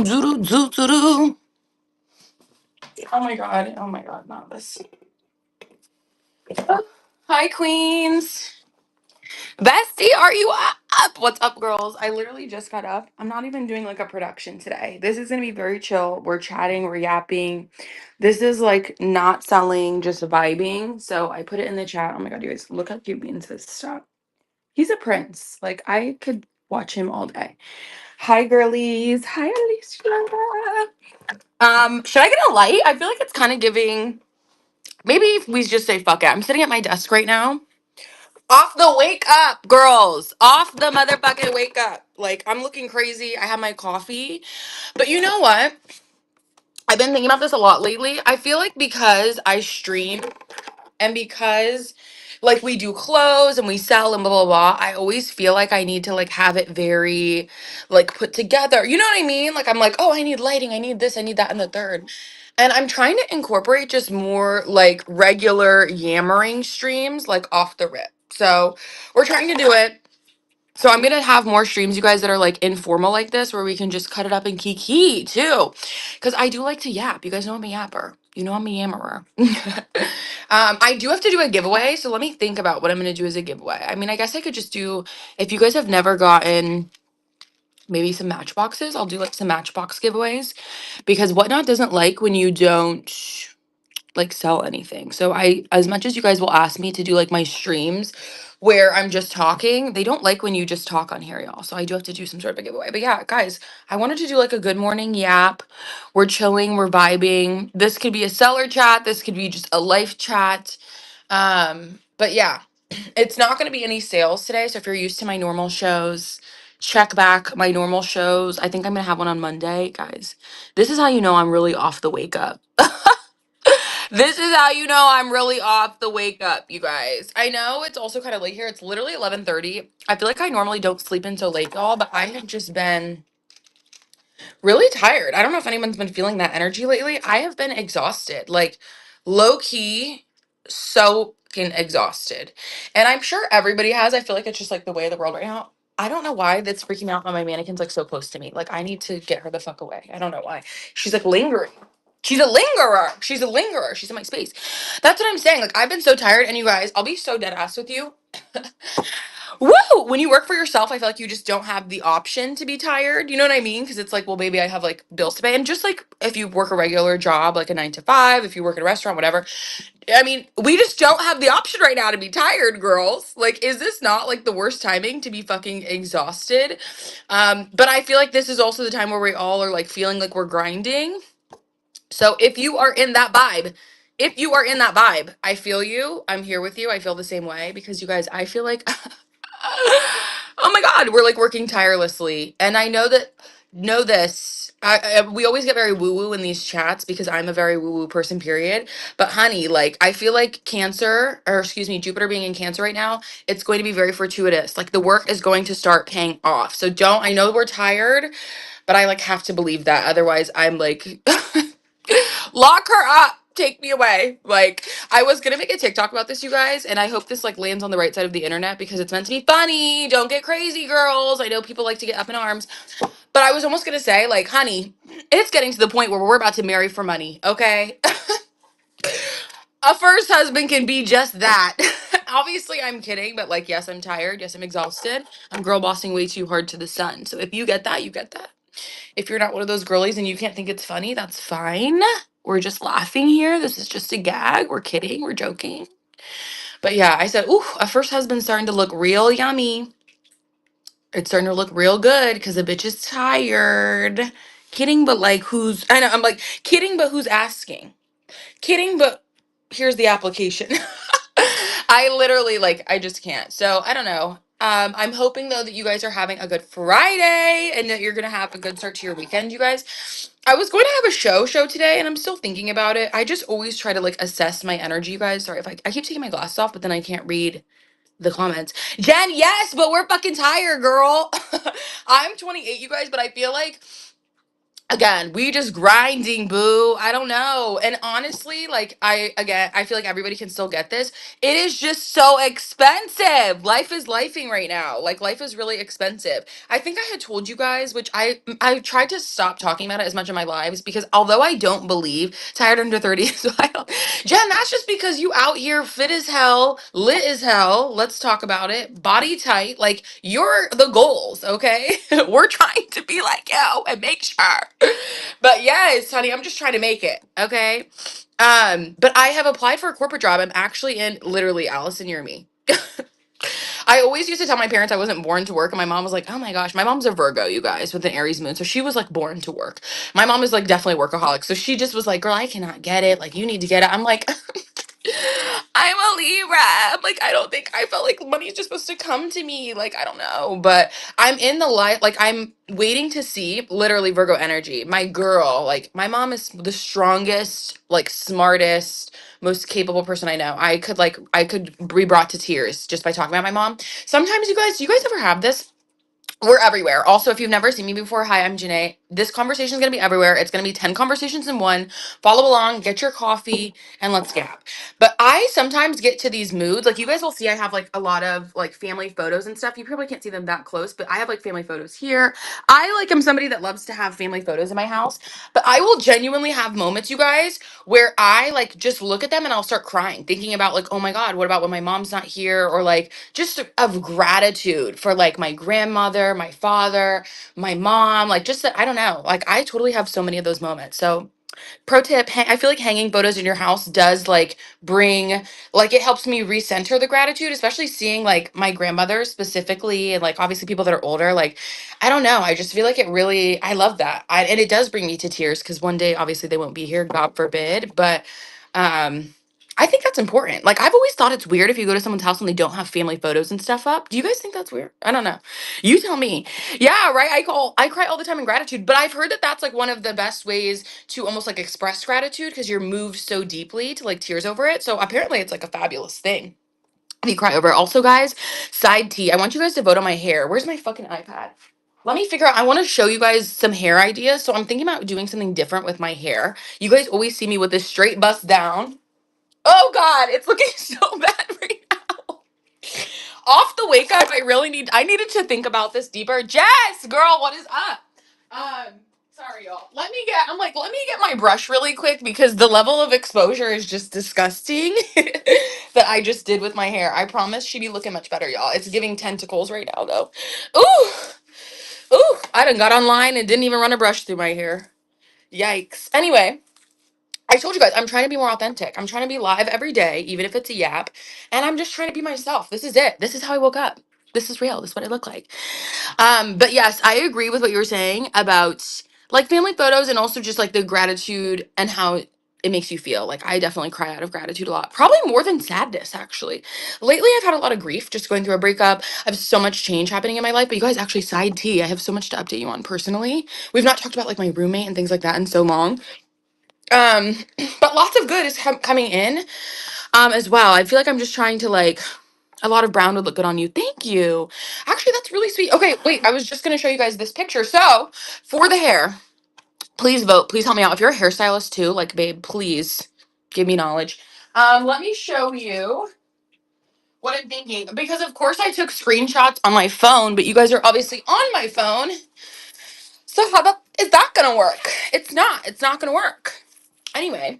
Zoodoo, zoo, zoodoo. Oh my god. Oh my god. Not this. Hi, queens. Bestie, are you up? What's up, girls? I literally just got up. I'm not even doing like a production today. This is gonna be very chill. We're chatting, we're yapping. This is like not selling, just vibing. So I put it in the chat. Oh my god, you guys, look how cute Beans is. Stop. He's a prince. Like I could watch him all day. Hi, girlies. Hi, Alicia. Should I get a light? I feel like it's kind of giving. Maybe if we just say fuck it. I'm sitting at my desk right now. Off the wake up, girls. Off the motherfucking wake up. Like, I'm looking crazy. I have my coffee. But you know what? I've been thinking about this a lot lately. I feel like because I stream and because like we do clothes and we sell and blah blah blah, I always feel like I need to like have it very like put together. You know what I mean? Like I'm like, oh, I need lighting, I need this, I need that, and the third. And I'm trying to incorporate just more like regular yammering streams, like off the rip. So we're trying to do it. So I'm gonna have more streams, you guys, that are like informal like this, where we can just cut it up and kiki too, because I do like to yap. You guys know I'm a yapper. You know I'm a yammerer. I do have to do a giveaway, so let me think about what I'm gonna do as a giveaway. I mean, I guess I could just do. If you guys have never gotten maybe some matchboxes, I'll do like some matchbox giveaways, because Whatnot doesn't like when you don't like sell anything. So I, as much as you guys will ask me to do like my streams where I'm just talking, they don't like when you just talk on here, y'all. So I do have to do some sort of a giveaway. But yeah, guys, I wanted to do like a good morning yap. We're chilling, we're vibing. This could be a seller chat, this could be just a life chat. But yeah, it's not going to be any sales today. So if you're used to my normal shows, check back my normal shows. I think I'm going to have one on Monday, guys. This is how you know I'm really off the wake up. This is how you know I'm really off the wake up, you guys. I know it's also kind of late here. It's literally 11:30. I feel like I normally don't sleep in so late, y'all, but I have just been really tired. I don't know if anyone's been feeling that energy lately. I have been exhausted, like low key, so fucking exhausted. And I'm sure everybody has. I feel like it's just like the way of the world right now. I don't know why that's freaking out when my mannequin's like so close to me. Like I need to get her the fuck away. I don't know why. She's like lingering. She's a lingerer. She's a lingerer. She's in my space. That's what I'm saying. Like I've been so tired. And you guys, I'll be so dead ass with you. Woo! When you work for yourself, I feel like you just don't have the option to be tired. You know what I mean? Because it's like, well, maybe I have like bills to pay. And just like if you work a regular job, like a 9 to 5, if you work at a restaurant, whatever. I mean, we just don't have the option right now to be tired, girls. Like, is this not like the worst timing to be fucking exhausted? But I feel like this is also the time where we all are like feeling like we're grinding. So if you are in that vibe, if you are in that vibe, I feel you. I'm here with you. I feel the same way because you guys, I feel like oh my god, we're like working tirelessly. And I know that know this. We always get very woo woo in these chats because I'm a very woo woo person, period. But honey, like I feel like Cancer, or excuse me, Jupiter being in Cancer right now, it's going to be very fortuitous. Like the work is going to start paying off. So don't. I know we're tired, but I like have to believe that. Otherwise, I'm like lock her up. Take me away. Like, I was gonna make a TikTok about this, you guys, and I hope this like lands on the right side of the internet because it's meant to be funny. Don't get crazy, girls. I know people like to get up in arms, but I was almost gonna say, like, honey, it's getting to the point where we're about to marry for money, okay? A first husband can be just that. Obviously, I'm kidding, but like, yes, I'm tired. Yes, I'm exhausted. I'm girl bossing way too hard to the sun. So if you get that, you get that. If you're not one of those girlies and you can't think it's funny, that's fine. We're just laughing here. This is just a gag. We're kidding. We're joking. But yeah, I said, ooh, a first husband's starting to look real yummy. It's starting to look real good because the bitch is tired. Kidding, but like who's I know I'm like kidding, but who's asking? Kidding, but here's the application. I literally like I just can't. So I don't know. I'm hoping though that you guys are having a good Friday and that you're gonna have a good start to your weekend, you guys. I was going to have a show today and I'm still thinking about it. I just always try to like assess my energy, you guys. Sorry if I keep taking my glasses off, but then I can't read the comments. Jen, yes, but we're fucking tired, girl. I'm 28, you guys, but I feel like Again, we just grinding, boo. I don't know. And honestly, like I feel like everybody can still get this. It is just so expensive. Life is lifing right now. Like life is really expensive. I think I had told you guys, which I tried to stop talking about it as much in my lives because although I don't believe tired under 30, so I don't Jen, that's just because you out here fit as hell, lit as hell. Let's talk about it. Body tight. Like you're the goals, okay? We're trying to be like you and make sure. But yes, honey, I'm just trying to make it, okay? But I have applied for a corporate job. I'm actually in literally Allison, you're me. I always used to tell my parents I wasn't born to work, and my mom was like, "Oh my gosh, my mom's a Virgo, you guys, with an Aries moon, so she was like born to work." My mom is like definitely workaholic, so she just was like, "Girl, I cannot get it. Like, you need to get it." I'm like, I'm a Libra. I'm like, I don't think I felt like money's just supposed to come to me. Like, I don't know. But I'm in the light, like, I'm waiting to see literally Virgo energy. My girl, like, my mom is the strongest, like, smartest, most capable person I know. I could be brought to tears just by talking about my mom. Sometimes, you guys, do you guys ever have this? We're everywhere. Also, if you've never seen me before, hi, I'm Janae. This conversation is going to be everywhere. It's going to be 10 conversations in one. Follow along, get your coffee, and let's gap. But I sometimes get to these moods. Like, you guys will see, I have like a lot of like family photos and stuff. You probably can't see them that close, but I have like family photos here. I like am somebody that loves to have family photos in my house, but I will genuinely have moments, you guys, where I like just look at them and I'll start crying, thinking about like, oh my God, what about when my mom's not here? Or like, just of gratitude for like my grandmother, my father, my mom, like just that I don't know. Like I totally have so many of those moments. So pro tip, I feel like hanging photos in your house does like bring like it helps me recenter the gratitude, especially seeing like my grandmother specifically and like obviously people that are older. Like I don't know, I just feel like it really I love that. And it does bring me to tears because one day obviously they won't be here, God forbid. But I think that's important. Like I've always thought it's weird if you go to someone's house and they don't have family photos and stuff up. Do you guys think that's weird? I don't know. You tell me. Yeah, right. I cry all the time in gratitude, but I've heard that that's like one of the best ways to almost like express gratitude because you're moved so deeply to like tears over it. So apparently it's like a fabulous thing. If you cry over it. Also, guys, side T. I want you guys to vote on my hair. Where's my fucking iPad? Let me figure out. I want to show you guys some hair ideas. So I'm thinking about doing something different with my hair. You guys always see me with this straight bust down. Oh God, it's looking so bad right now. Off the wake up, I needed to think about this deeper. Jess, girl, what is up? Um, sorry, y'all. Let me get my brush really quick because the level of exposure is just disgusting that I just did with my hair. I promise she'd be looking much better, y'all. It's giving tentacles right now, though. Ooh, ooh, I done got online and didn't even run a brush through my hair. Yikes. Anyway. I told you guys, I'm trying to be more authentic. I'm trying to be live every day, even if it's a YAP. And I'm just trying to be myself. This is it. This is how I woke up. This is real. This is what I look like. But yes, I agree with what you were saying about like family photos and also just like the gratitude and how it makes you feel. Like I definitely cry out of gratitude a lot. Probably more than sadness, actually. Lately I've had a lot of grief just going through a breakup. I have so much change happening in my life. But you guys actually side T. I have so much to update you on personally. We've not talked about like my roommate and things like that in so long. Um, but lots of good is coming in as well. I feel like I'm just trying to like a lot of brown would look good on you. Thank you. Actually, that's really sweet. Okay, wait, I was just gonna show you guys this picture. So for the hair, please vote. Please help me out. If you're a hairstylist too, like babe, please give me knowledge. Let me show you what I'm thinking. Because of course I took screenshots on my phone, but you guys are obviously on my phone. So how about is that gonna work? It's not. It's not gonna work. Anyway.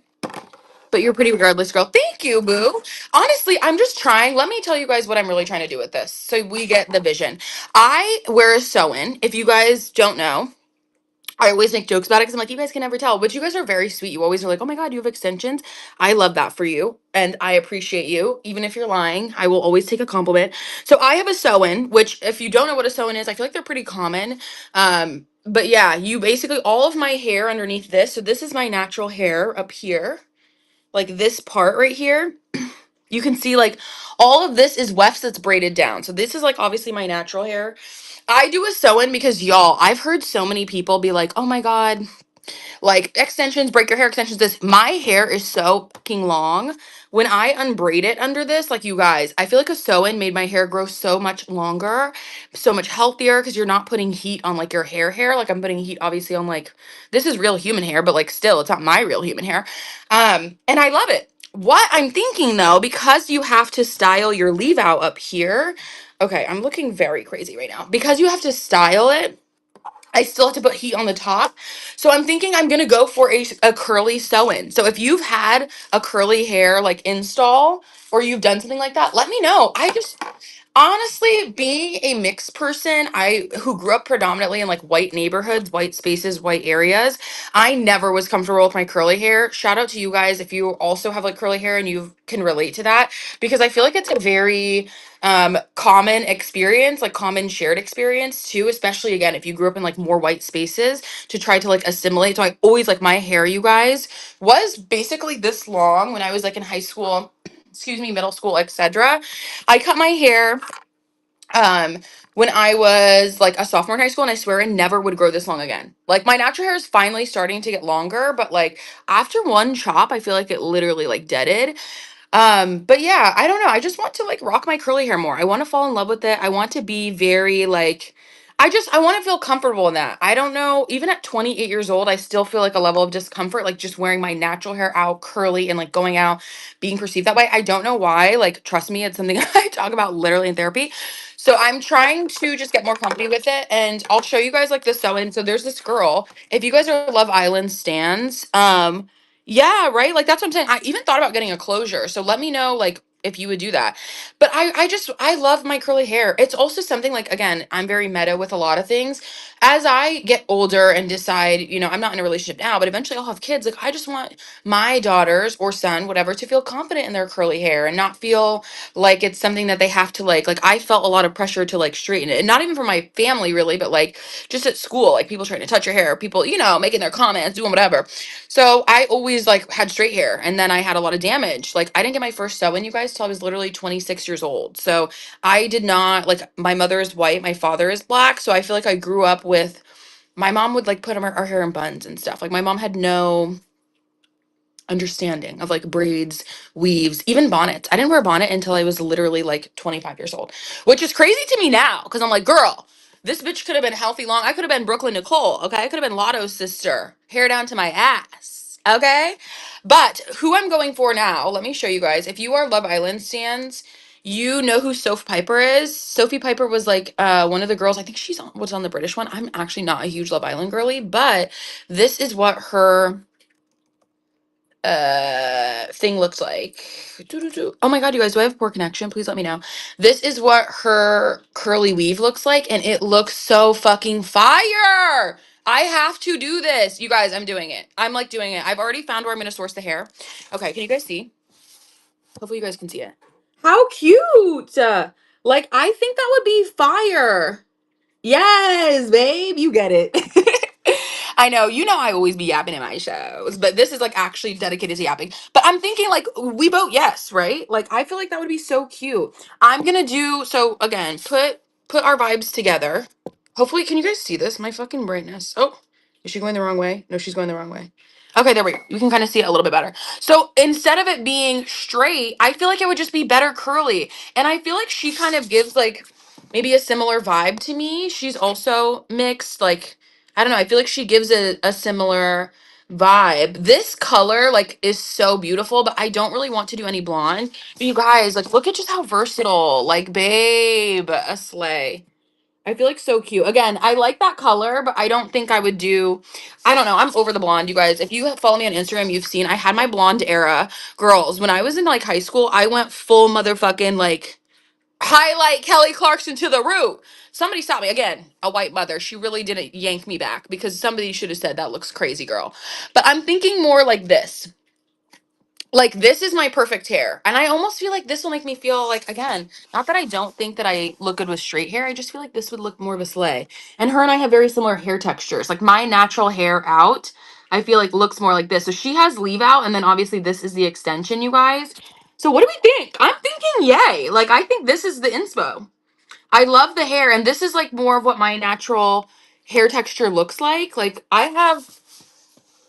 But you're pretty regardless, girl. Thank you, boo. Honestly, I'm just trying. Let me tell you guys what I'm really trying to do with this so we get the vision. I wear a sew-in. If you guys don't know, I always make jokes about it because I'm like, you guys can never tell. But you guys are very sweet. You always are like, oh my God, you have extensions. I love that for you. And I appreciate you. Even if you're lying, I will always take a compliment. So I have a sew-in, which if you don't know what a sew-in is, I feel like they're pretty common. But yeah, you basically, all of my hair underneath this. So this is my natural hair up here like this part right here, you can see like all of this is wefts that's braided down. So this is like obviously my natural hair. I do a sew-in because y'all, I've heard so many people be like, oh my God, like extensions, break your hair extensions. This, my hair is so fucking long. when I unbraid it under this, like you guys, I feel like a sew-in made my hair grow so much longer, so much healthier because you're not putting heat on like your hair. Like I'm putting heat obviously on like this is real human hair, but like still it's not my real human hair. And I love it. What I'm thinking though, because you have to style your leave out up here. Okay, I'm looking very crazy right now. Because you have to style it, I still have to put heat on the top. So I'm thinking I'm gonna go for a curly sew-in. So if you've had a curly hair like install or you've done something like that, let me know. I just honestly, being a mixed person, I who grew up predominantly in like white neighborhoods, white spaces, white areas, I never was comfortable with my curly hair. Shout out to you guys if you also have like curly hair and you can relate to that because I feel like it's a very common experience, like common shared experience too, especially again if you grew up in like more white spaces to try to like assimilate. So I always like my hair, you guys, was basically this long when I was like in high school, excuse me, middle school, etc. I cut my hair um when I was like a sophomore in high school, and I swear it never would grow this long again. Like my natural hair is finally starting to get longer, but like after one chop, I feel like it literally like deaded. But yeah, I don't know. I just want to like rock my curly hair more. I want to fall in love with it. I want to be very like I want to feel comfortable in that. I don't know, even at 28 years old, I still feel like a level of discomfort like just wearing my natural hair out curly and like going out being perceived that way. I don't know why. Like trust me, it's something I talk about literally in therapy. So I'm trying to just get more comfy with it and I'll show you guys like the sew-in. So there's this girl. If you guys are Love Island stans, yeah, right? Like that's what I'm saying. I even thought about getting a closure. So let me know like if you would do that. But I love my curly hair. It's also something like again, I'm very meta with a lot of things. As I get older and decide, I'm not in a relationship now, but eventually I'll have kids. Like I just want my daughters or son, whatever, to feel confident in their curly hair and not feel like it's something that they have to like I felt a lot of pressure to like straighten it. And not even from my family really, but like just at school, like people trying to touch your hair, people, making their comments, doing whatever. So I always like had straight hair and then I had a lot of damage. Like I didn't get my first sew-in, you guys, till I was literally 26 years old. So I did not like my mother is white, my father is black. So I feel like I grew up with my mom would like put our hair in buns and stuff. Like my mom had no understanding of like braids, weaves, even bonnets. I didn't wear a bonnet until I was literally like 25 years old, which is crazy to me now because I'm like, girl, this bitch could have been healthy long. I could have been Brooklyn Nicole, okay? I could have been Lotto's sister, hair down to my ass, okay? But who I'm going for now, let me show you guys. If you are Love Island stands, you know who Soph Piper is. Sophie Piper was like one of the girls. I think was on the British one. I'm actually not a huge Love Island girly, but this is what her thing looks like. Doo-doo-doo. Oh my god, you guys, do I have poor connection? Please let me know. This is what her curly weave looks like, and it looks so fucking fire. I have to do this. You guys, I'm doing it. I'm like doing it. I've already found where I'm gonna source the hair. Okay, can you guys see? Hopefully you guys can see it. How cute! Like, I think that would be fire. Yes, babe, you get it. I know, I always be yapping in my shows, but this is like actually dedicated to yapping. But I'm thinking like we vote yes, right? Like I feel like that would be so cute. I'm gonna do so again, put our vibes together. Hopefully, can you guys see this? My fucking brightness. Oh, is she going the wrong way? No, she's going the wrong way. Okay, there we go. You can kind of see it a little bit better. So instead of it being straight, I feel like it would just be better curly. And I feel like she kind of gives like maybe a similar vibe to me. She's also mixed. Like, I don't know. I feel like she gives a similar vibe. This color, like, is so beautiful, but I don't really want to do any blonde. But you guys, like, look at just how versatile. Like, babe, a slay. I feel like so cute. Again, I like that color, but I don't think I would do. I don't know. I'm over the blonde, you guys. If you follow me on Instagram, you've seen I had my blonde era. Girls, when I was in like high school, I went full motherfucking like highlight Kelly Clarkson to the root. Somebody stop me. Again, a white mother. She really didn't yank me back because somebody should have said that looks crazy, girl. But I'm thinking more like this. Like this is my perfect hair. And I almost feel like this will make me feel like again, not that I don't think that I look good with straight hair. I just feel like this would look more of a slay. And her and I have very similar hair textures. Like my natural hair out, I feel like looks more like this. So she has leave out and then obviously this is the extension, you guys. So what do we think? I'm thinking yay. Like I think this is the inspo. I love the hair and this is like more of what my natural hair texture looks like. Like I have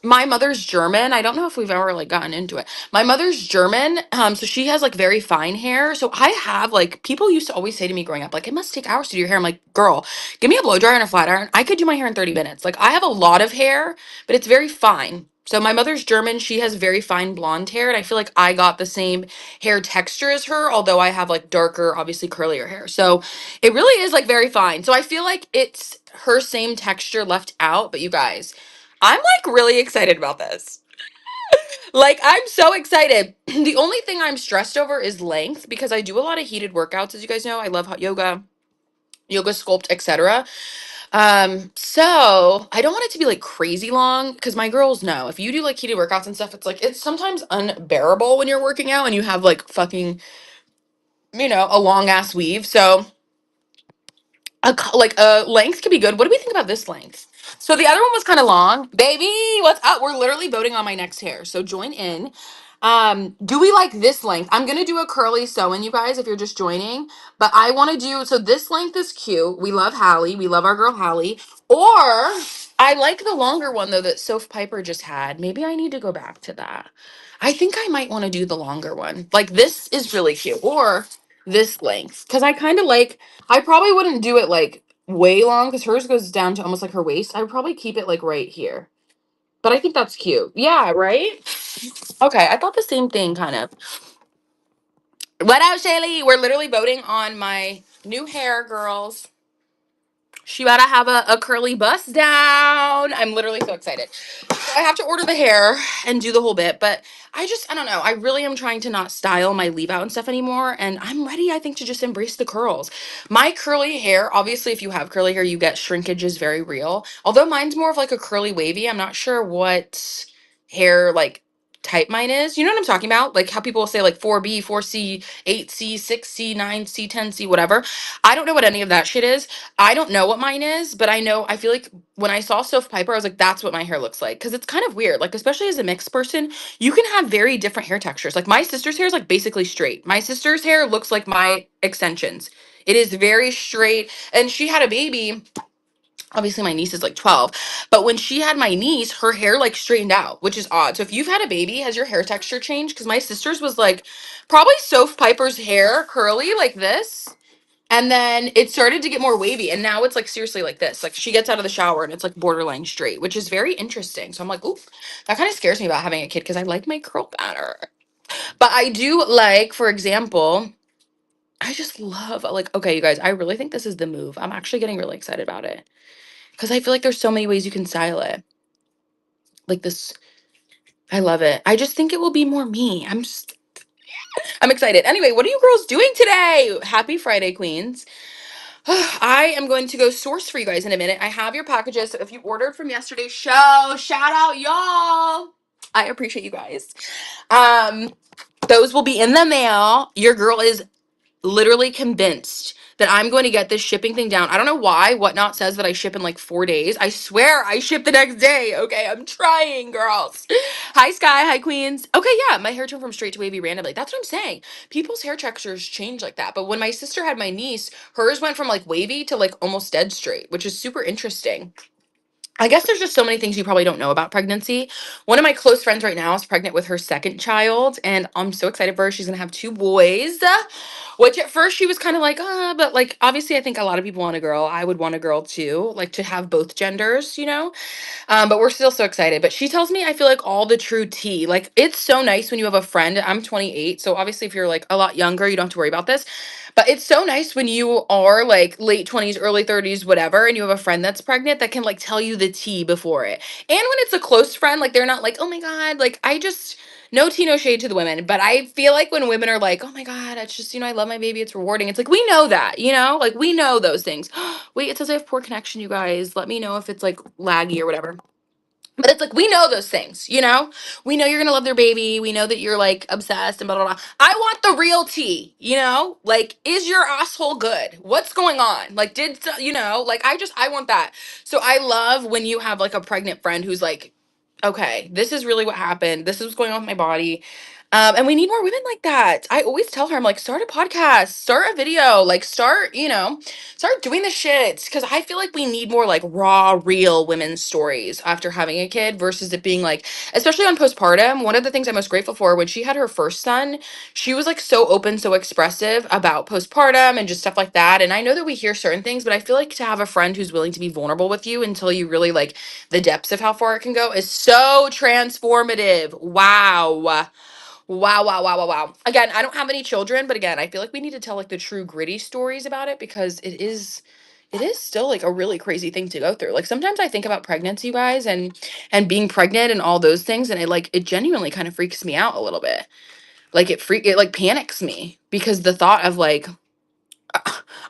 my mother's German. I don't know if we've ever like gotten into it. My mother's German, so she has like very fine hair. So I have like people used to always say to me growing up, like it must take hours to do your hair. I'm like, girl, give me a blow dryer and a flat iron. I could do my hair in 30 minutes. Like I have a lot of hair, but it's very fine. So my mother's German. She has very fine blonde hair, and I feel like I got the same hair texture as her, although I have like darker, obviously curlier hair. So it really is like very fine. So I feel like it's her same texture left out, but you guys. I'm like really excited about this. Like I'm so excited. The only thing I'm stressed over is length because I do a lot of heated workouts as you guys know. I love hot yoga, yoga sculpt, etc. So I don't want it to be like crazy long because my girls know if you do like heated workouts and stuff, it's like it's sometimes unbearable when you're working out and you have like fucking, a long ass weave. So like a length could be good. What do we think about this length? So the other one was kind of long. Baby, what's up? We're literally voting on my next hair. So join in. Do we like this length? I'm gonna do a curly sew-in, you guys, if you're just joining. But I want to do so this length is cute. We love Hallie. We love our girl Hallie. Or I like the longer one though that Soph Piper just had. Maybe I need to go back to that. I think I might want to do the longer one. Like this is really cute. Or this length. Because I kind of like I probably wouldn't do it like way long because hers goes down to almost like her waist. I would probably keep it like right here. But I think that's cute. Yeah, right? Okay, I thought the same thing kind of. What up, Shaylee? We're literally voting on my new hair, girls. She about to have a curly bust down. I'm literally so excited. So I have to order the hair and do the whole bit, but I don't know. I really am trying to not style my leave out and stuff anymore. And I'm ready, I think, to just embrace the curls. My curly hair, obviously, if you have curly hair, you get shrinkage is very real. Although mine's more of like a curly wavy. I'm not sure what hair like type mine is. You know what I'm talking about? Like how people will say like 4B, 4C, 8C, 6C, 9C, 10C, whatever. I don't know what any of that shit is. I don't know what mine is, but I feel like when I saw Soph Piper, I was like, that's what my hair looks like. Cause it's kind of weird. Like, especially as a mixed person, you can have very different hair textures. Like my sister's hair is like basically straight. My sister's hair looks like my extensions. It is very straight. And she had a baby. Obviously, my niece is like 12. But when she had my niece, her hair like straightened out, which is odd. So if you've had a baby, has your hair texture changed? Because my sister's was like probably Soph Piper's hair curly like this. And then it started to get more wavy. And now it's like seriously like this. Like she gets out of the shower and it's like borderline straight, which is very interesting. So I'm like, ooh, that kind of scares me about having a kid because I like my curl pattern. But I do like, for example, I just love like, okay, you guys, I really think this is the move. I'm actually getting really excited about it. Because I feel like there's so many ways you can style it. Like this, I love it. I just think it will be more me. I'm excited. Anyway, what are you girls doing today? Happy Friday, Queens. I am going to go source for you guys in a minute. I have your packages. So if you ordered from yesterday's show, shout out y'all. I appreciate you guys. Um, those will be in the mail. Your girl is literally convinced that I'm going to get this shipping thing down. I don't know why Whatnot says that I ship in like 4 days. I swear I ship the next day. Okay, I'm trying, girls. Hi, Sky. Hi, Queens. Okay, yeah, my hair turned from straight to wavy randomly. That's what I'm saying. People's hair textures change like that. But when my sister had my niece, hers went from like wavy to like almost dead straight, which is super interesting. I guess there's just so many things you probably don't know about pregnancy. One of my close friends right now is pregnant with her second child, and I'm so excited for her. She's gonna have two boys, which at first she was kind of like, but like obviously I think a lot of people want a girl. I would want a girl too, like to have both genders. But we're still so excited. But she tells me I feel like all the true tea. Like it's so nice when you have a friend. I'm 28, so obviously if you're like a lot younger, you don't have to worry about this. But it's so nice when you are like late 20s, early 30s, whatever, and you have a friend that's pregnant that can like tell you the tea before it. And when it's a close friend, like they're not like, oh my God, like I just, no tea, no shade to the women. But I feel like when women are like, oh my God, it's just, I love my baby, it's rewarding. It's like, we know that, like we know those things. Wait, it says I have poor connection, you guys. Let me know if it's like laggy or whatever. But it's like we know those things. We know you're gonna love their baby. We know that you're like obsessed and blah blah blah. I want the real tea. Like, is your asshole good? What's going on? Like, like I want that. So I love when you have like a pregnant friend who's like, okay, this is really what happened. This is what's going on with my body. And we need more women like that. I always tell her, I'm like, start a podcast, start a video, like start, start doing the shit. Cause I feel like we need more like raw, real women's stories after having a kid versus it being like, especially on postpartum. One of the things I'm most grateful for when she had her first son, she was like so open, so expressive about postpartum and just stuff like that. And I know that we hear certain things, but I feel like to have a friend who's willing to be vulnerable with you until you really like the depths of how far it can go is so transformative. Wow. Wow, wow, wow, wow, wow. Again, I don't have any children, but again, I feel like we need to tell like the true gritty stories about it because it is still like a really crazy thing to go through. Like sometimes I think about pregnancy, guys, and being pregnant and all those things, and it genuinely kind of freaks me out a little bit. Like it like panics me because the thought of like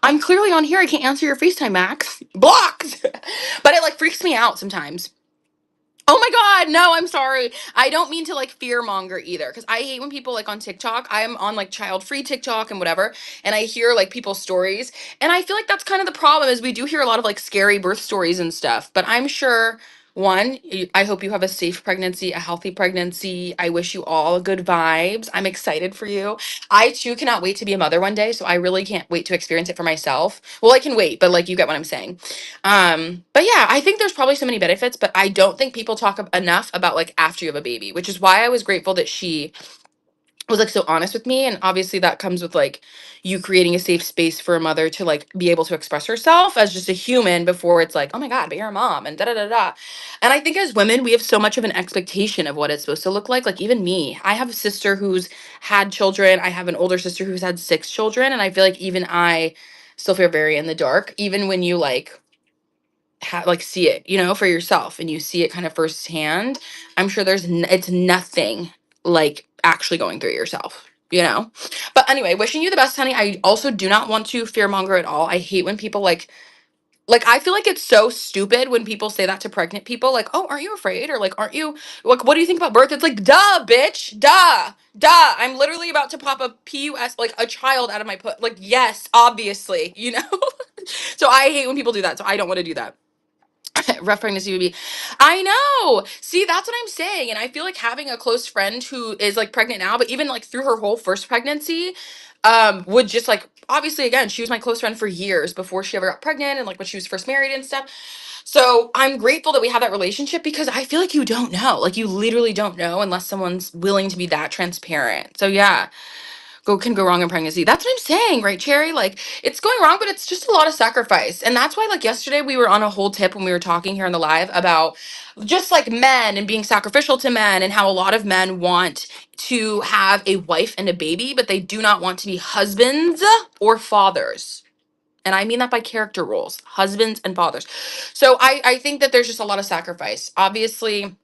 I'm clearly on here, I can't answer your FaceTime, Max. Blocked. But it like freaks me out sometimes. Oh my God, no, I'm sorry. I don't mean to like fear monger either because I hate when people like on TikTok, I'm on like child free TikTok and whatever, and I hear like people's stories. And I feel like that's kind of the problem is we do hear a lot of like scary birth stories and stuff, but I'm sure I hope you have a safe pregnancy, a healthy pregnancy. I wish you all good vibes. I'm excited for you. I too cannot wait to be a mother one day, so I really can't wait to experience it for myself. Well, I can wait, but like you get what I'm saying. But yeah, I think there's probably so many benefits, but I don't think people talk enough about like after you have a baby, which is why I was grateful that she was like so honest with me. And obviously that comes with like you creating a safe space for a mother to like be able to express herself as just a human before it's like, oh my God, but you're a mom and da da da da. And I think as women, we have so much of an expectation of what it's supposed to look like. Like even me, I have a sister who's had children. I have an older sister who's had 6 children. And I feel like even I still feel very in the dark, even when you like like see it, for yourself and you see it kind of firsthand. I'm sure it's nothing like actually going through it yourself. But anyway, wishing you the best, honey. I also do not want to fearmonger at all. I hate when people like I feel like it's so stupid when people say that to pregnant people like, "Oh, aren't you afraid?" or like, "Aren't you like what do you think about birth?" It's like, "Duh, bitch. Duh. Duh. I'm literally about to pop a PUS like a child out of my put like yes, obviously. So I hate when people do that. So I don't want to do that. Rough pregnancy would be I know, see, that's what I'm saying, and I feel like having a close friend who is like pregnant now but even like through her whole first pregnancy would just like obviously again she was my close friend for years before she ever got pregnant and like when she was first married and stuff, so I'm grateful that we have that relationship because I feel like you don't know, like you literally don't know unless someone's willing to be that transparent. So yeah, can go wrong in pregnancy. That's what I'm saying, right, Cherry? Like it's going wrong, but it's just a lot of sacrifice. And that's why like yesterday we were on a whole tip when we were talking here on the live about just like men and being sacrificial to men and how a lot of men want to have a wife and a baby, but they do not want to be husbands or fathers. And I mean that by character roles, husbands and fathers. So I think that there's just a lot of sacrifice. Obviously,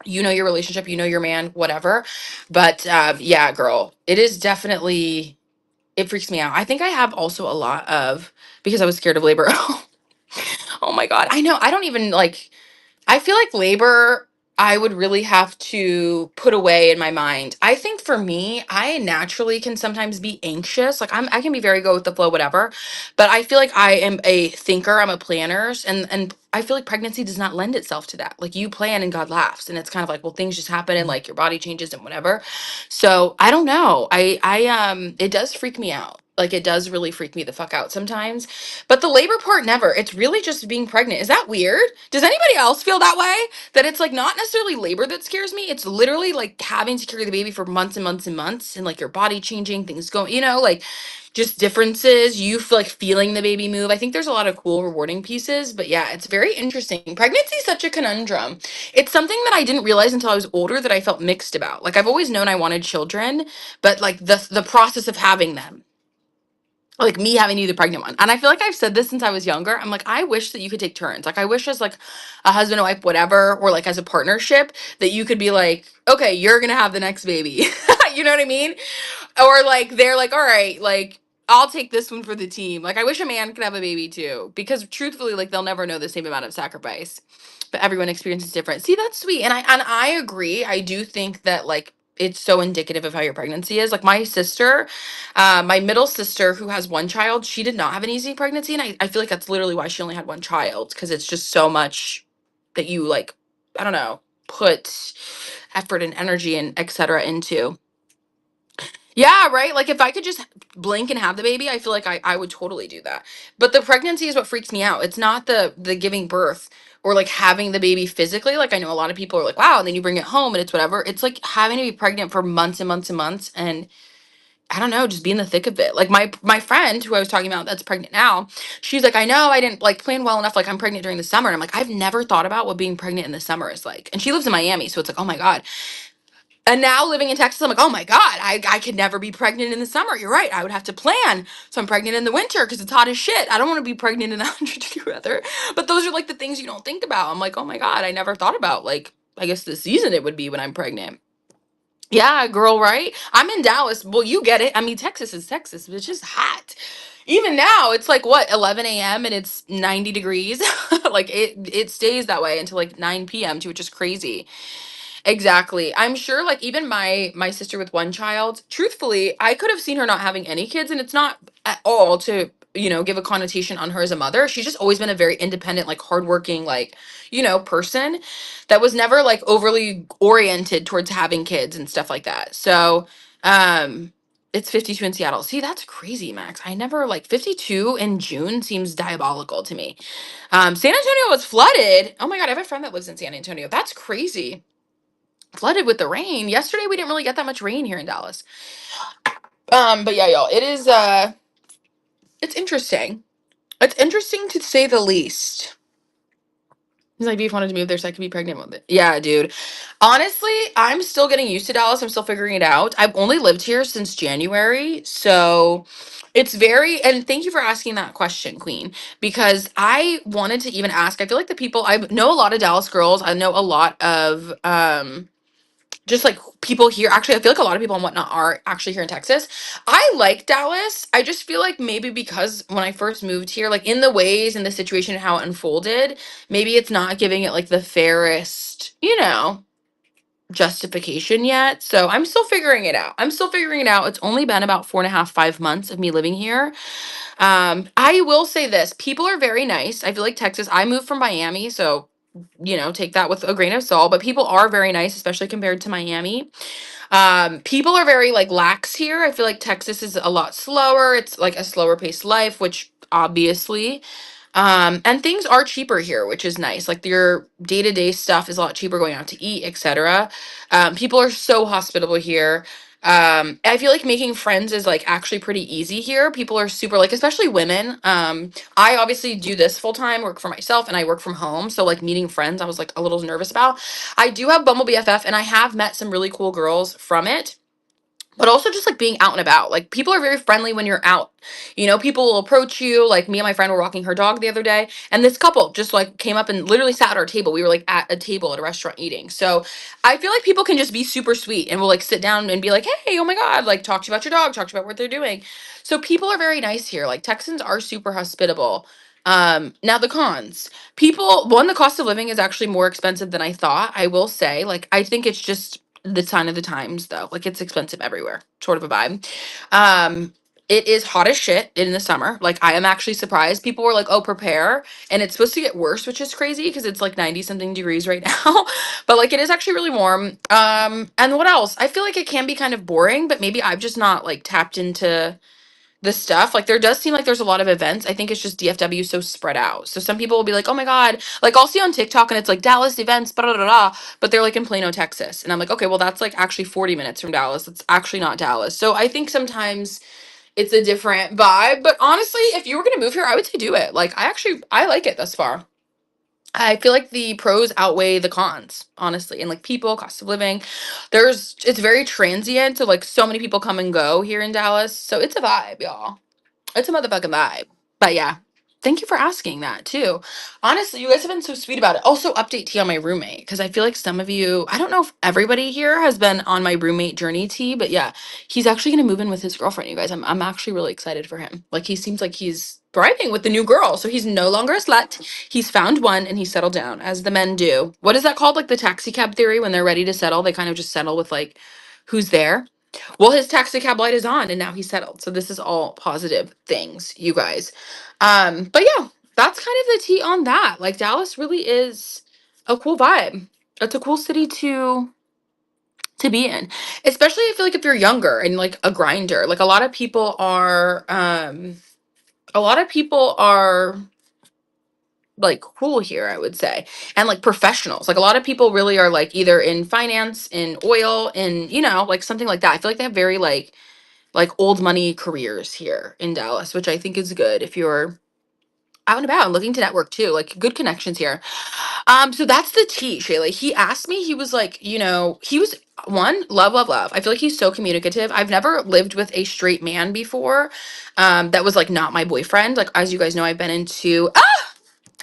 your relationship, your man, whatever. But yeah, girl, it is definitely, it freaks me out. I think I have also a lot of, because I was scared of labor. Oh my God. I know. I don't even like, I feel like labor, I would really have to put away in my mind. I think for me, I naturally can sometimes be anxious. Like I can be very go with the flow, whatever. But I feel like I am a thinker. I'm a planner, and I feel like pregnancy does not lend itself to that. Like you plan and God laughs, and it's kind of like, well, things just happen and like your body changes and whatever. So I don't know. It does freak me out. Like it does really freak me the fuck out sometimes. But the labor part never. It's really just being pregnant. Is that weird? Does anybody else feel that way? That it's like not necessarily labor that scares me. It's literally like having to carry the baby for months and months and months and like your body changing, things going, like just differences. You feel like feeling the baby move. I think there's a lot of cool, rewarding pieces. But yeah, it's very interesting. Pregnancy is such a conundrum. It's something that I didn't realize until I was older that I felt mixed about. Like I've always known I wanted children, but like the process of having them, like me having to be the pregnant one. And I feel like I've said this since I was younger. I'm like, I wish that you could take turns. Like I wish as like a husband and wife, whatever, or like as a partnership that you could be like, okay, you're gonna have the next baby. You know what I mean? Or like they're like, all right, like I'll take this one for the team. Like I wish a man could have a baby too. Because truthfully, like they'll never know the same amount of sacrifice. But everyone experiences different. See, that's sweet. And I agree. I do think that like it's so indicative of how your pregnancy is. Like my sister, my middle sister who has one child, she did not have an easy pregnancy. And I feel like that's literally why she only had one child. Because it's just so much that you like, I don't know, put effort and energy and etc. into. Yeah, right. Like if I could just blink and have the baby, I feel like I would totally do that. But the pregnancy is what freaks me out. It's not the giving birth or like having the baby physically. Like I know a lot of people are like, wow, and then you bring it home and it's whatever. It's like having to be pregnant for months and months and months, and I don't know, just be in the thick of it. Like my friend who I was talking about that's pregnant now, she's like, I know I didn't like plan well enough. Like I'm pregnant during the summer. And I'm like, I've never thought about what being pregnant in the summer is like. And she lives in Miami, so it's like, oh my God. And now living in Texas, I'm like, oh my God, I could never be pregnant in the summer. You're right. I would have to plan. So I'm pregnant in the winter because it's hot as shit. I don't want to be pregnant in 100-degree weather. But those are like the things you don't think about. I'm like, oh my God, I never thought about like, I guess the season it would be when I'm pregnant. Yeah, girl, right? I'm in Dallas. Well, you get it. I mean, Texas is Texas, but it's just hot. Even now, it's like what, 11 a.m. and it's 90 degrees. Like it stays that way until like 9 p.m. too, which is crazy. Exactly. I'm sure like even my sister with one child, truthfully, I could have seen her not having any kids, and it's not at all to, give a connotation on her as a mother. She's just always been a very independent, like hardworking, like, person that was never like overly oriented towards having kids and stuff like that. So, it's 52 in Seattle. See, that's crazy, Max. I never like 52 in June seems diabolical to me. San Antonio was flooded. Oh my God, I have a friend that lives in San Antonio. That's crazy. Flooded with the rain. Yesterday we didn't really get that much rain here in Dallas. But yeah, y'all, it's interesting. It's interesting to say the least. He's like, Beef wanted to move there so I could be pregnant with it. Yeah, dude. Honestly, I'm still getting used to Dallas. I'm still figuring it out. I've only lived here since January. So it's very, and thank you for asking that question, Queen, because I wanted to even ask. I feel like the people, I know a lot of Dallas girls. I know a lot of, just like people here. Actually, I feel like a lot of people and whatnot are actually here in Texas. I like Dallas. I just feel like maybe because when I first moved here, like in the ways and the situation and how it unfolded, maybe it's not giving it like the fairest, justification yet. So I'm still figuring it out. I'm still figuring it out. It's only been about 4.5, 5 months of me living here. I will say this: people are very nice. I feel like Texas. I moved from Miami, so take that with a grain of salt. But people are very nice, especially compared to Miami. People are very like lax here. I feel like Texas is a lot slower. It's like a slower paced life, which obviously. And things are cheaper here, which is nice. Like your day-to-day stuff is a lot cheaper going out to eat, etc. People are so hospitable here. I feel like making friends is like actually pretty easy here. People are super like, especially women. I obviously do this full time, work for myself, and I work from home. So like meeting friends, I was like a little nervous about. I do have Bumble BFF, and I have met some really cool girls from it, but also just like being out and about. Like people are very friendly when you're out. People will approach you. Like me and my friend were walking her dog the other day, and this couple just like came up and literally sat at our table. We were like at a table at a restaurant eating. So I feel like people can just be super sweet and will like sit down and be like, hey, oh my God, like talk to you about your dog, talk to you about what they're doing. So people are very nice here. Like Texans are super hospitable. Now the cons. The cost of living is actually more expensive than I thought. I will say, like, I think it's just the sign of the times though. Like it's expensive everywhere, sort of a vibe. Um, it is hot as shit in the summer. Like I am actually surprised. People were like, "Oh, prepare," and it's supposed to get worse, which is crazy because it's like 90 something degrees right now. But like it is actually really warm. And what else? I feel like it can be kind of boring, but maybe I've just not like tapped into the stuff. Like there does seem like there's a lot of events. I think it's just DFW so spread out. So some people will be like, oh my God, like I'll see on TikTok and it's like Dallas events, blah, blah, blah, blah, but they're like in Plano, Texas. And I'm like, okay, well, that's like actually 40 minutes from Dallas. It's actually not Dallas. So I think sometimes it's a different vibe. But honestly, if you were going to move here, I would say do it. Like I like it thus far. I feel like the pros outweigh the cons, honestly. And like people, cost of living, it's very transient. So like so many people come and go here in Dallas. So it's a vibe, y'all. It's a motherfucking vibe. But yeah, thank you for asking that too. Honestly, you guys have been so sweet about it. Also, update T on my roommate because I feel like some of you, I don't know if everybody here has been on my roommate journey, T, but yeah, he's actually gonna move in with his girlfriend. You guys, I'm actually really excited for him. Like he seems like he's thriving with the new girl, so he's no longer a slut. He's found one and he's settled down, as the men do. What is that called? Like the taxi cab theory? When they're ready to settle, they kind of just settle with like who's there. Well, his taxi cab light is on and now he's settled. So this is all positive things, you guys. But yeah, that's kind of the tea on that. Like Dallas really is a cool vibe. It's a cool city to to be in. Especially I feel like if you're younger and like a grinder. Like a lot of people are like cool here, I would say. And like professionals. Like a lot of people really are like either in finance, in oil, in, like something like that. I feel like they have very like old money careers here in Dallas, which I think is good if you're out and about and looking to network too. Like good connections here. So that's the tea, Shayla. He asked me, he was like, he was one, love, love, love. I feel like he's so communicative. I've never lived with a straight man before. That was like not my boyfriend. Like as you guys know, I've been into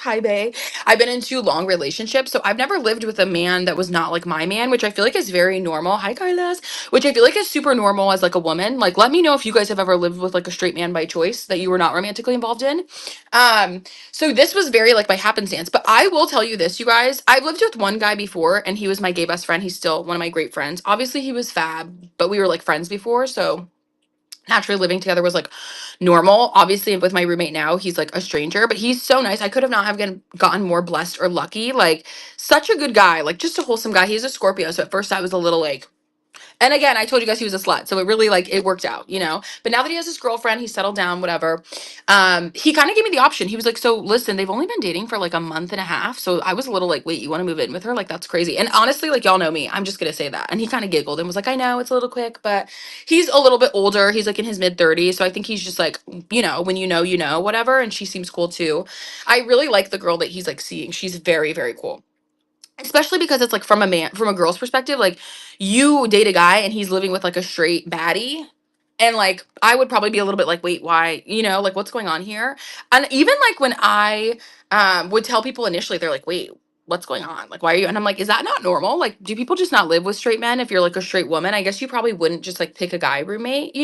Hi, Bay. I've been in 2 long relationships, so I've never lived with a man that was not like my man, which I feel like is very normal. Hi, Carlos. Which I feel like is super normal as like a woman. Like, let me know if you guys have ever lived with like a straight man by choice that you were not romantically involved in. Um, so this was very like by happenstance. But I will tell you this, you guys. I've lived with one guy before, and he was my gay best friend. He's still one of my great friends. Obviously, he was fab, but we were like friends before, so naturally living together was like normal. Obviously, with my roommate now, he's like a stranger, but he's so nice. I could have not have gotten more blessed or lucky. Like, such a good guy, like just a wholesome guy. He's a Scorpio, so at first I was a little like, and again, I told you guys he was a slut, so it really like it worked out. But now that he has his girlfriend, he's settled down, whatever. He kind of gave me the option. He was like, "So listen, they've only been dating for like a month and a half." So I was a little like, "Wait, you want to move in with her? Like that's crazy." And honestly, like y'all know me, I'm just gonna say that. And he kind of giggled and was like, "I know it's a little quick, but he's a little bit older. He's like in his mid 30s, so I think he's just like, when whatever." And she seems cool too. I really like the girl that he's like seeing. She's very, very cool, especially because it's like from a girl's perspective. Like you date a guy and he's living with like a straight baddie, and like I would probably be a little bit like, wait, why, like what's going on here? And even like when I would tell people initially, they're like, wait, what's going on? Like, why are you? And I'm like, is that not normal? Like, do people just not live with straight men? If you're like a straight woman, I guess you probably wouldn't just like pick a guy roommate.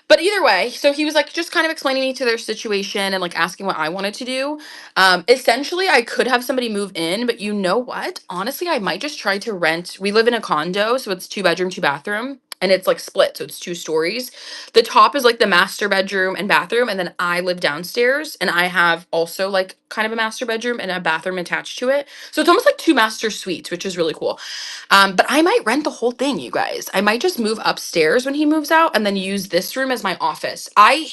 But either way, so he was like just kind of explaining me to their situation and like asking what I wanted to do. Essentially, I could have somebody move in, but you know what? Honestly, I might just try to rent. We live in a condo, so it's 2 bedroom, 2 bathroom, and it's like split, so it's 2 stories. The top is like the master bedroom and bathroom, and then I live downstairs, and I have also like kind of a master bedroom and a bathroom attached to it. So it's almost like 2 master suites, which is really cool. But I might rent the whole thing, you guys. I might just move upstairs when he moves out and then use this room as my office. I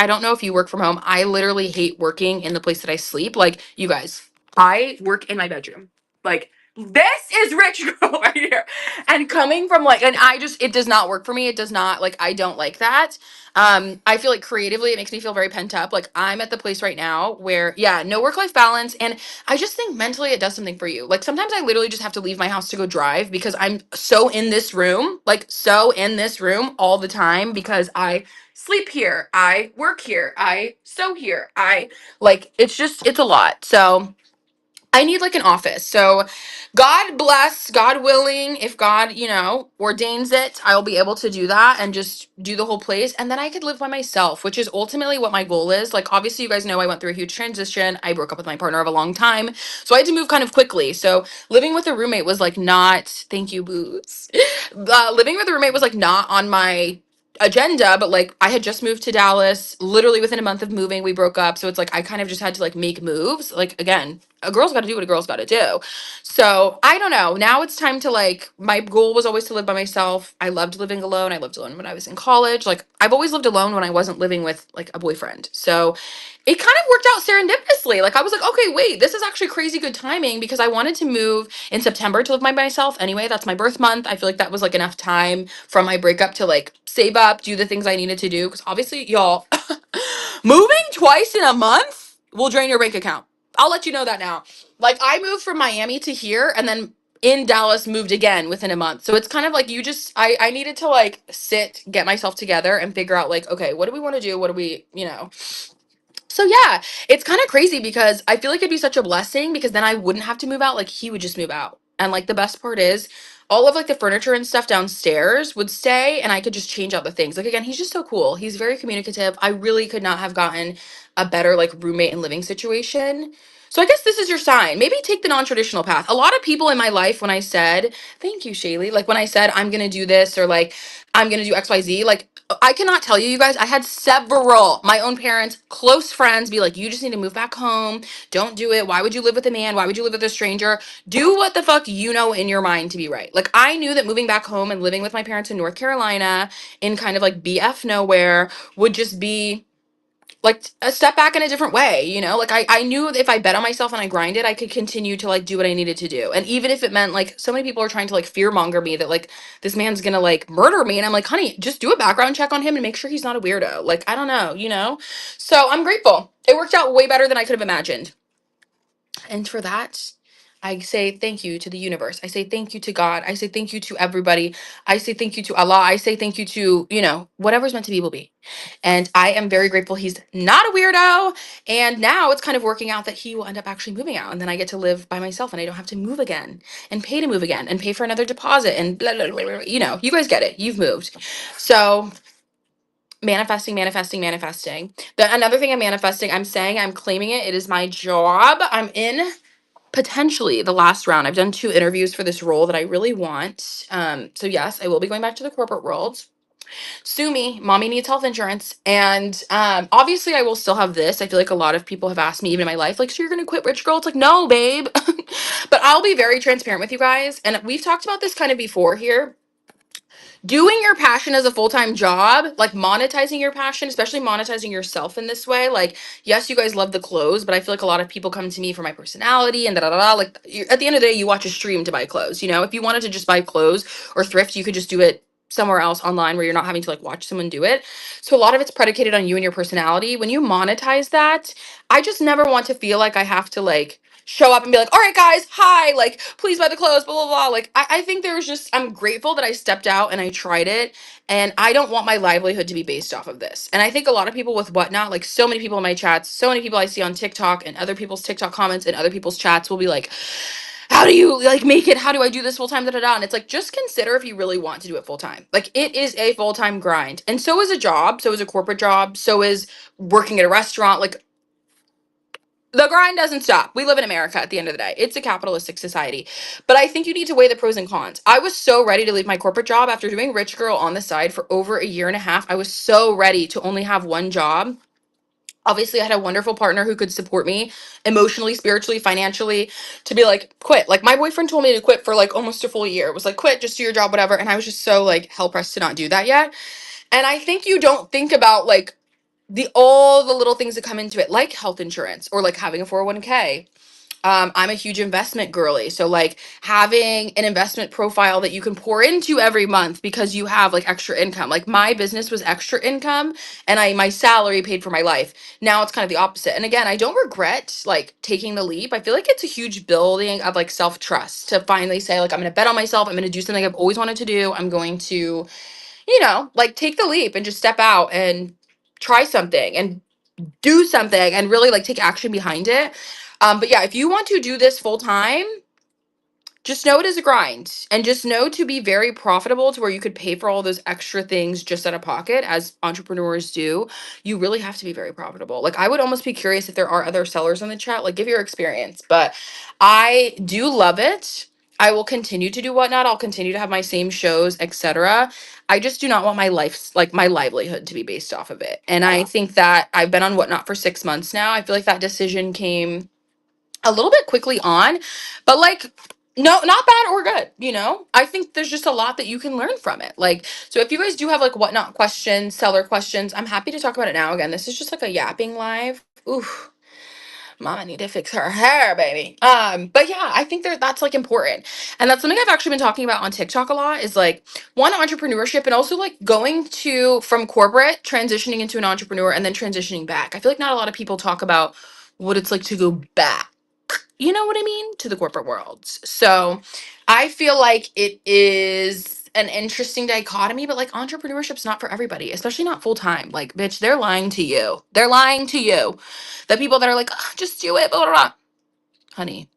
don't know if you work from home. I literally hate working in the place that I sleep. Like, you guys, I work in my bedroom. Like, this is rich girl right here. And coming from like, and it does not work for me. It does not, like, I don't like that. I feel like creatively it makes me feel very pent up. Like, I'm at the place right now where, yeah, no work-life balance. And I just think mentally it does something for you. Like sometimes I literally just have to leave my house to go drive because I'm so in this room, like so in this room all the time because I sleep here, I work here, I sew here. I like it's a lot. So I need like an office. So God bless, God willing, if God, ordains it, I'll be able to do that and just do the whole place. And then I could live by myself, which is ultimately what my goal is. Like, obviously, you guys know I went through a huge transition. I broke up with my partner of a long time. So I had to move kind of quickly. So living with a roommate was like not, thank you, booze. Living with a roommate was like not on my agenda, but like I had just moved to Dallas literally within a month of moving. We broke up, so it's like I kind of just had to like make moves. Like, again, a girl's got to do what a girl's got to do. So I don't know, now it's time to like, my goal was always to live by myself. I loved living alone. I lived alone when I was in college. Like, I've always lived alone when I wasn't living with like a boyfriend. So it kind of worked out serendipitously. Like, I was like, okay, wait, this is actually crazy good timing because I wanted to move in September to live by myself anyway. That's my birth month. I feel like that was like enough time from my breakup to like save up, do the things I needed to do. Because obviously, y'all, moving twice in a month will drain your bank account. I'll let you know that now. Like, I moved from Miami to here and then in Dallas moved again within a month. So it's kind of like I needed to like sit, get myself together and figure out like, okay, what do we want to do? What do we. So yeah, it's kind of crazy because I feel like it'd be such a blessing because then I wouldn't have to move out. Like, he would just move out. And like the best part is all of like the furniture and stuff downstairs would stay and I could just change out the things. Like, again, he's just so cool. He's very communicative. I really could not have gotten a better like roommate and living situation. So I guess this is your sign. Maybe take the non-traditional path. A lot of people in my life, when I said, thank you, Shaylee, like when I said I'm gonna do this or like I'm gonna do XYZ, like I cannot tell you, you guys, I had several, my own parents, close friends be like, you just need to move back home. Don't do it. Why would you live with a man? Why would you live with a stranger? Do what the fuck you know in your mind to be right. Like I knew that moving back home and living with my parents in North Carolina in kind of like BF nowhere would just be like a step back in a different way, you know? Like I knew if I bet on myself and I grinded, I could continue to like do what I needed to do. And even if it meant like so many people are trying to like fear monger me that like this man's gonna like murder me. And I'm like, honey, just do a background check on him and make sure he's not a weirdo. Like, I don't know, you know? So I'm grateful. It worked out way better than I could have imagined. And for that, I say thank you to the universe. I say thank you to God. I say thank you to everybody. I say thank you to Allah. I say thank you to, you know, whatever's meant to be will be. And I am very grateful he's not a weirdo. And now it's kind of working out that he will end up actually moving out. And then I get to live by myself and I don't have to move again and pay to move again and pay for another deposit and blah, blah, blah, blah. You know, you guys get it. You've moved. So manifesting, manifesting, manifesting. Another thing I'm manifesting, I'm saying I'm claiming it. It is my job. I'm in potentially the last round. I've done 2 interviews for this role that I really want. So yes, I will be going back to the corporate world. Sue me, mommy needs health insurance. And obviously I will still have this. I feel like a lot of people have asked me even in my life, like, so you're gonna quit rich girl? It's like, no, babe. But I'll be very transparent with you guys. And we've talked about this kind of before here. Doing your passion as a full-time job, like monetizing your passion, especially monetizing yourself in this way. Like, yes, you guys love the clothes, but I feel like a lot of people come to me for my personality and da da da. Like, at the end of the day, you watch a stream to buy clothes. You know, if you wanted to just buy clothes or thrift, you could just do it somewhere else online where you're not having to like watch someone do it. So a lot of it's predicated on you and your personality. When you monetize that, I just never want to feel like I have to like show up and be like, all right, guys, hi, like, please buy the clothes, blah, blah, blah. Like, I think there was just, I'm grateful that I stepped out and I tried it. And I don't want my livelihood to be based off of this. And I think a lot of people with Whatnot, like so many people in my chats, so many people I see on TikTok and other people's TikTok comments and other people's chats will be like, how do you like make it? How do I do this full time? Da, da, da. And it's like, just consider if you really want to do it full time. Like, it is a full time grind. And so is a job. So is a corporate job. So is working at a restaurant. Like, the grind doesn't stop. We live in America at the end of the day. It's a capitalistic society. But I think you need to weigh the pros and cons. I was so ready to leave my corporate job after doing Rich Girl on the side for over a year and a half. I was so ready to only have one job. Obviously, I had a wonderful partner who could support me emotionally, spiritually, financially to be like, quit. Like, my boyfriend told me to quit for like almost a full year. It was like, quit, just do your job, whatever. And I was just so like hell pressed to not do that yet. And I think you don't think about like the all the little things that come into it, like health insurance or like having a 401k. I'm a huge investment girly. So like having an investment profile that you can pour into every month because you have like extra income. Like my business was extra income and my salary paid for my life. Now it's kind of the opposite. And again, I don't regret like taking the leap. I feel like it's a huge building of like self-trust to finally say like, I'm going to bet on myself. I'm going to do something I've always wanted to do. I'm going to, you know, like take the leap and just step out and try something and do something and really like take action behind it. But yeah, if you want to do this full time, just know it is a grind and just know to be very profitable to where you could pay for all those extra things just out of pocket as entrepreneurs do. You really have to be very profitable. Like, I would almost be curious if there are other sellers in the chat, like give your experience, but I do love it. I will continue to do Whatnot. I'll continue to have my same shows, etc. I just do not want my life, like my livelihood, to be based off of it. And I think that I've been on Whatnot for 6 months now. I feel like that decision came a little bit quickly on, but like, no, not bad or good, you know? I think there's just a lot that you can learn from it. Like, so if you guys do have like Whatnot questions, seller questions, I'm happy to talk about it now. Again, this is just like a yapping live. Oof. Mama need to fix her hair, baby. But yeah, I think that's like important. And that's something I've actually been talking about on TikTok a lot is like one, entrepreneurship, and also like going to from corporate, transitioning into an entrepreneur and then transitioning back. I feel like not a lot of people talk about what it's like to go back, you know what I mean, to the corporate world. So I feel like it is an interesting dichotomy, but like entrepreneurship's not for everybody, especially not full time. Like, bitch, they're lying to you. They're lying to you. The people that are like, "Ugh, just do it, blah, blah, blah." Honey,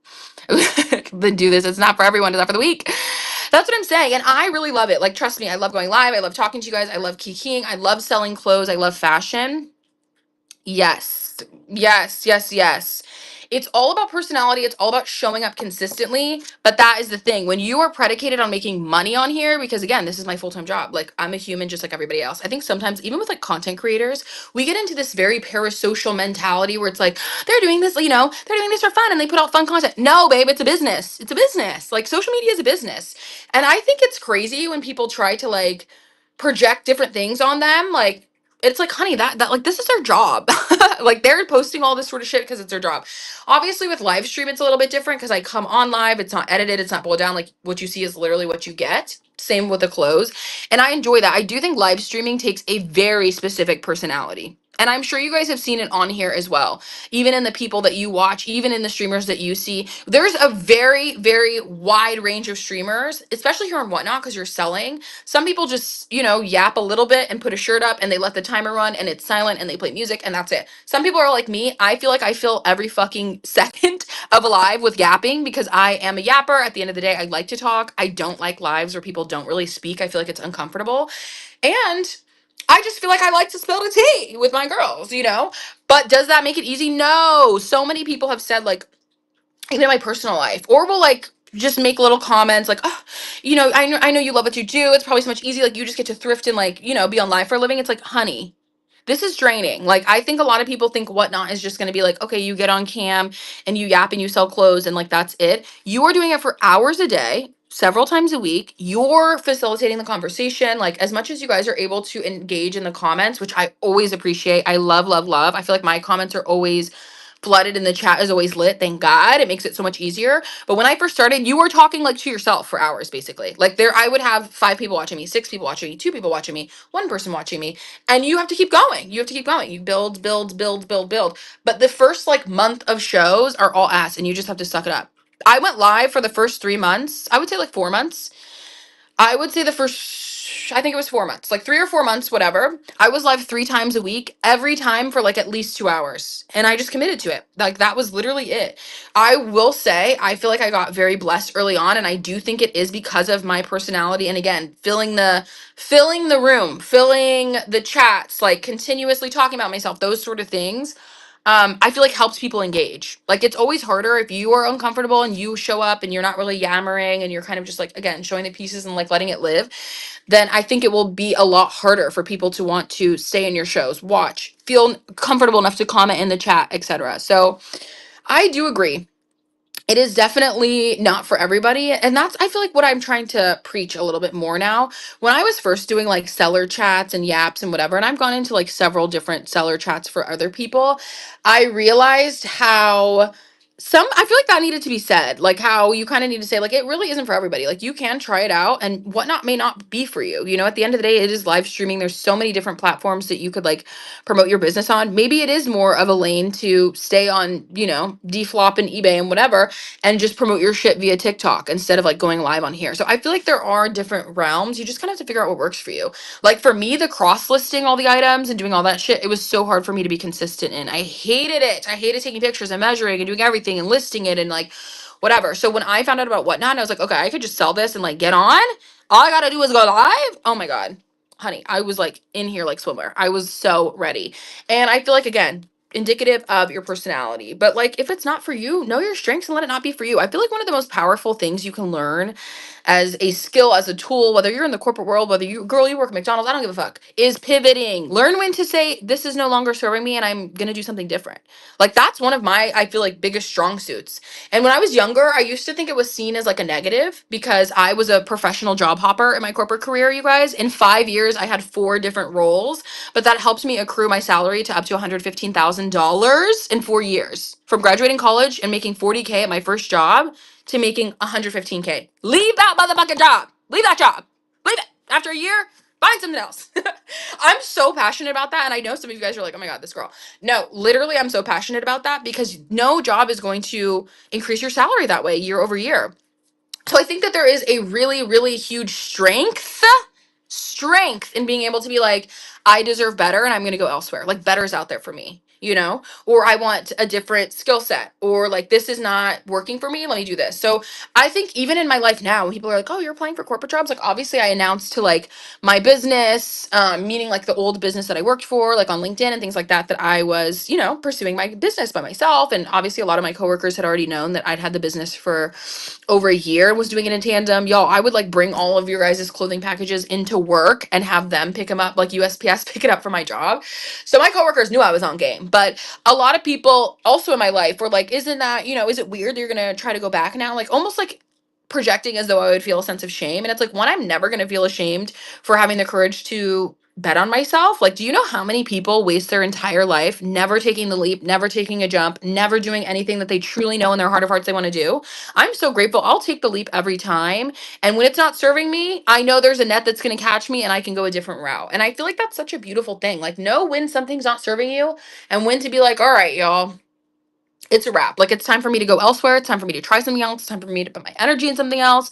then do this. It's not for everyone. It's not for the weak. That's what I'm saying. And I really love it. Like, trust me, I love going live. I love talking to you guys. I love kikiing. I love selling clothes. I love fashion. Yes. Yes, yes, yes. It's all about personality. It's all about showing up consistently. But that is the thing. When you are predicated on making money on here, because again, this is my full time job. Like, I'm a human just like everybody else. I think sometimes, even with like content creators, we get into this very parasocial mentality where it's like, they're doing this, they're doing this for fun and they put out fun content. No, babe, it's a business. It's a business. Like, social media is a business. And I think it's crazy when people try to like project different things on them. Like, it's like, honey, that like this is their job. Like, they're posting all this sort of shit because it's their job. Obviously, with live stream, it's a little bit different because I come on live. It's not edited. It's not boiled down. Like, what you see is literally what you get. Same with the clothes. And I enjoy that. I do think live streaming takes a very specific personality. And I'm sure you guys have seen it on here as well. Even in the people that you watch, even in the streamers that you see, there's a very, very wide range of streamers, especially here on Whatnot, because you're selling. Some people just, yap a little bit and put a shirt up and they let the timer run and it's silent and they play music and that's it. Some people are like me. I feel like I fill every fucking second of a live with yapping because I am a yapper. At the end of the day, I like to talk. I don't like lives where people don't really speak. I feel like it's uncomfortable. And I just feel like I like to spill the tea with my girls. But does that make it easy? No. So many people have said, like, even in my personal life, or will like just make little comments like, oh, I know you love what you do. It's probably so much easier. Like, you just get to thrift and like, be on live for a living. It's like, honey, this is draining. Like, I think a lot of people think Whatnot is just going to be like, okay, you get on cam and you yap and you sell clothes and like that's it. You are doing it for hours a day, several times a week. You're facilitating the conversation. Like, as much as you guys are able to engage in the comments, which I always appreciate. I love, love, love. I feel like my comments are always flooded and the chat is always lit. Thank God. It makes it so much easier. But when I first started, you were talking like to yourself for hours, basically. Like, I would have 5 people watching me, 6 people watching me, 2 people watching me, 1 person watching me. And you have to keep going. You have to keep going. You build, build, build, build, build. But the first like month of shows are all ass and you just have to suck it up. I went live for the first 3 months. I would say like 4 months. I would say the first, I think it was 4 months, like 3 or 4 months, whatever. I was live 3 times a week, every time for like at least 2 hours. And I just committed to it. Like, that was literally it. I will say, I feel like I got very blessed early on. And I do think it is because of my personality. And again, filling the room, filling the chats, like continuously talking about myself, those sort of things. I feel like helps people engage. Like, it's always harder if you are uncomfortable and you show up and you're not really yammering and you're kind of just like, again, showing the pieces and like letting it live. Then I think it will be a lot harder for people to want to stay in your shows, watch, feel comfortable enough to comment in the chat, etc. So I do agree, it is definitely not for everybody. And that's, I feel like, what I'm trying to preach a little bit more now. When I was first doing like seller chats and yaps and whatever, and I've gone into like several different seller chats for other people, I realized how I feel like that needed to be said, like how you kind of need to say, like, it really isn't for everybody. Like, you can try it out and Whatnot may not be for you. At the end of the day, it is live streaming. There's so many different platforms that you could like promote your business on. Maybe it is more of a lane to stay on, DFlop and eBay and whatever, and just promote your shit via TikTok instead of like going live on here. So I feel like there are different realms. You just kind of have to figure out what works for you. Like, for me, the cross listing all the items and doing all that shit, it was so hard for me to be consistent in. I hated it. I hated taking pictures and measuring and doing everything and listing it and like whatever. So when I found out about Whatnot, I was like, okay, I could just sell this and like get on. All I gotta do is go live. Oh my God. Honey, I was like in here like swimwear. I was so ready. And I feel like, again, indicative of your personality. But like, if it's not for you, know your strengths and let it not be for you. I feel like one of the most powerful things you can learn as a skill, as a tool, whether you're in the corporate world, whether you work at McDonald's, I don't give a fuck, is pivoting. Learn when to say, this is no longer serving me and I'm gonna do something different. Like, that's one of my, I feel like, biggest strong suits. And when I was younger, I used to think it was seen as like a negative because I was a professional job hopper in my corporate career, you guys. In 5 years, I had 4 different roles, but that helped me accrue my salary to up to $115,000 in 4 years. From graduating college and making 40K at my first job to making 115K. Leave that motherfucking job. Leave that job. Leave it. After a year, find something else. I'm so passionate about that. And I know some of you guys are like, oh my God, this girl. No, literally, I'm so passionate about that because no job is going to increase your salary that way year over year. So I think that there is a really, really huge strength in being able to be like, I deserve better and I'm going to go elsewhere. Like, better is out there for me. you know, or I want a different skill set, or like this is not working for me, let me do this. So I think even in my life now, when people are like, oh, you're applying for corporate jobs, like obviously I announced to like my business, meaning like the old business that I worked for, like on LinkedIn and things like that, that I was, you know, pursuing my business by myself. And obviously a lot of my coworkers had already known that I'd had the business for over a year and was doing it in tandem. Y'all, I would like bring all of your guys' clothing packages into work and have them pick them up, like USPS pick it up for my job. So my coworkers knew I was on game. But a lot of people also in my life were like, isn't that, you know, is it weird that you're gonna try to go back now? Like almost like projecting as though I would feel a sense of shame. And it's like, one, I'm never gonna feel ashamed for having the courage to bet on myself. Like, do you know how many people waste their entire life never taking the leap, never taking a jump, never doing anything that they truly know in their heart of hearts they want to do? I'm so grateful. I'll take the leap every time. And when it's not serving me, I know there's a net that's going to catch me and I can go a different route. And I feel like that's such a beautiful thing. Like, know when something's not serving you and when to be like, all right, y'all, it's a wrap. Like, it's time for me to go elsewhere. It's time for me to try something else. It's time for me to put my energy in something else.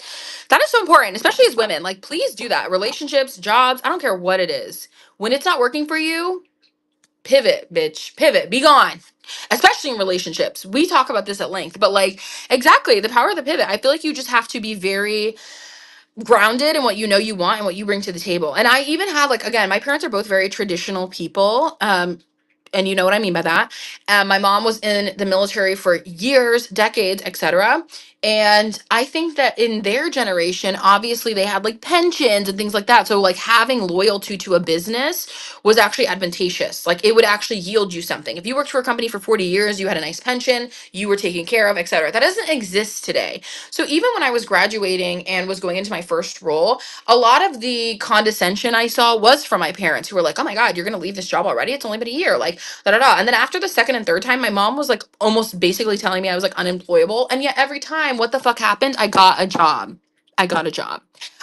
That is so important, especially as women. Like, please do that. Relationships, jobs, I don't care what it is. When it's not working for you, pivot, bitch. Pivot. Be gone. Especially in relationships. We talk about this at length, but like, exactly, the power of the pivot. I feel like you just have to be very grounded in what you know you want and what you bring to the table. And I even have like, again, my parents are both very traditional people. And you know what I mean by that. My mom was in the military for years, decades, etc. And I think that in their generation, obviously they had like pensions and things like that. So like having loyalty to a business was actually advantageous. Like it would actually yield you something. If you worked for a company for 40 years, you had a nice pension, you were taken care of, etc. That doesn't exist today. So even when I was graduating and was going into my first role, a lot of the condescension I saw was from my parents who were like, oh my God, you're going to leave this job already? It's only been a year. Like, da da da. And then after the second and third time, my mom was like almost basically telling me I was like unemployable. And yet every time, what the fuck happened? I got a job. I got a job.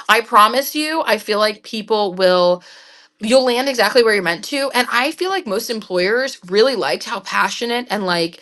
I promise you, I feel like people will, you'll land exactly where you're meant to. And I feel like most employers really liked how passionate and like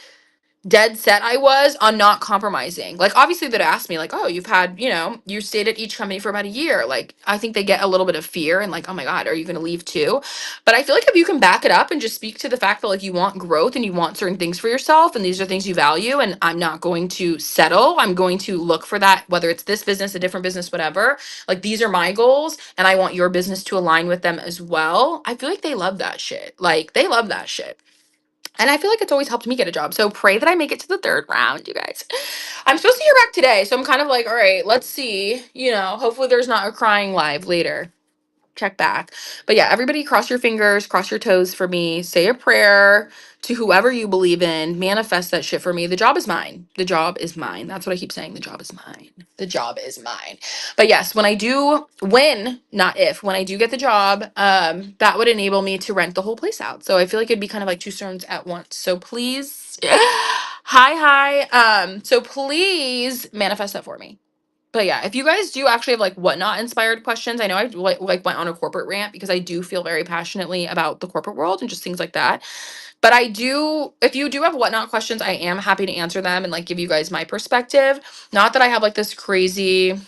dead set I was on not compromising. Like obviously they'd ask me like, "Oh, you've had, you know, you stayed at each company for about a year." Like I think they get a little bit of fear and like, "Oh my God, are you going to leave too?" But I feel like if you can back it up and just speak to the fact that like you want growth and you want certain things for yourself and these are things you value and I'm not going to settle. I'm going to look for that, whether it's this business, a different business, whatever. Like these are my goals and I want your business to align with them as well. I feel like they love that shit. Like they love that shit. And I feel like it's always helped me get a job. So pray that I make it to the third round, you guys. I'm supposed to hear back today. So I'm kind of like, all right, let's see. You know, hopefully there's not a crying live later. Check back. But yeah, everybody cross your fingers, cross your toes for me. Say a prayer to whoever you believe in. Manifest that shit for me. The job is mine. The job is mine. That's what I keep saying. The job is mine. The job is mine. But yes, when I do, when, not if, when I do get the job, that would enable me to rent the whole place out. So I feel like it'd be kind of like two storms at once. So please, hi. So please manifest that for me. But yeah, if you guys do actually have like whatnot inspired questions, I know I like went on a corporate rant because I do feel very passionately about the corporate world and just things like that. But I do, if you do have whatnot questions, I am happy to answer them and like give you guys my perspective. Not that I have like this crazy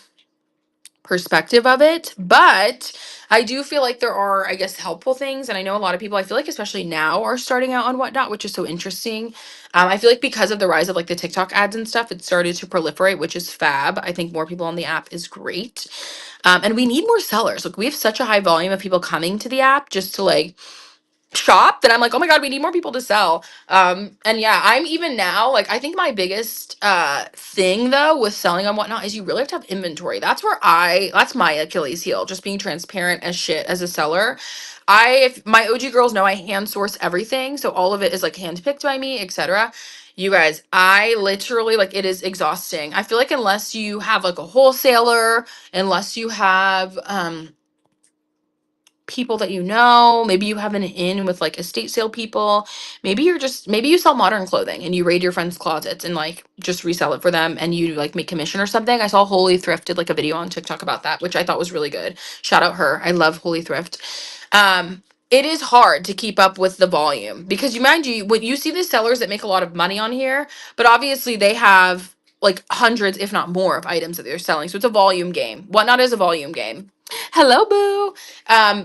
perspective of it, but I do feel like there are, I guess, helpful things. And I know a lot of people, I feel like especially now, are starting out on whatnot, which is so interesting. I feel like because of the rise of like the TikTok ads and stuff, it started to proliferate, which is fab. I think more people on the app is great. And we need more sellers. Like we have such a high volume of people coming to the app just to like shop that I'm like, oh my God, we need more people to sell. And yeah, I'm even now, like, I think my biggest thing though with selling and whatnot is you really have to have inventory. That's my Achilles heel, just being transparent as shit as a seller. If my OG girls know I hand source everything, so all of it is like handpicked by me, etc. You guys, I literally like it is exhausting. I feel like unless you have like a wholesaler, unless you have people that you know, maybe you have an in with like estate sale people, maybe you sell modern clothing and you raid your friends' closets and like just resell it for them and you like make commission or something. I saw Holy Thrift did like a video on TikTok about that, which I thought was really good. Shout out her. I love Holy Thrift. It is hard to keep up with the volume because you mind you, when you see the sellers that make a lot of money on here, but obviously they have like hundreds, if not more, of items that they're selling. So it's a volume game. Whatnot is a volume game. Hello, boo.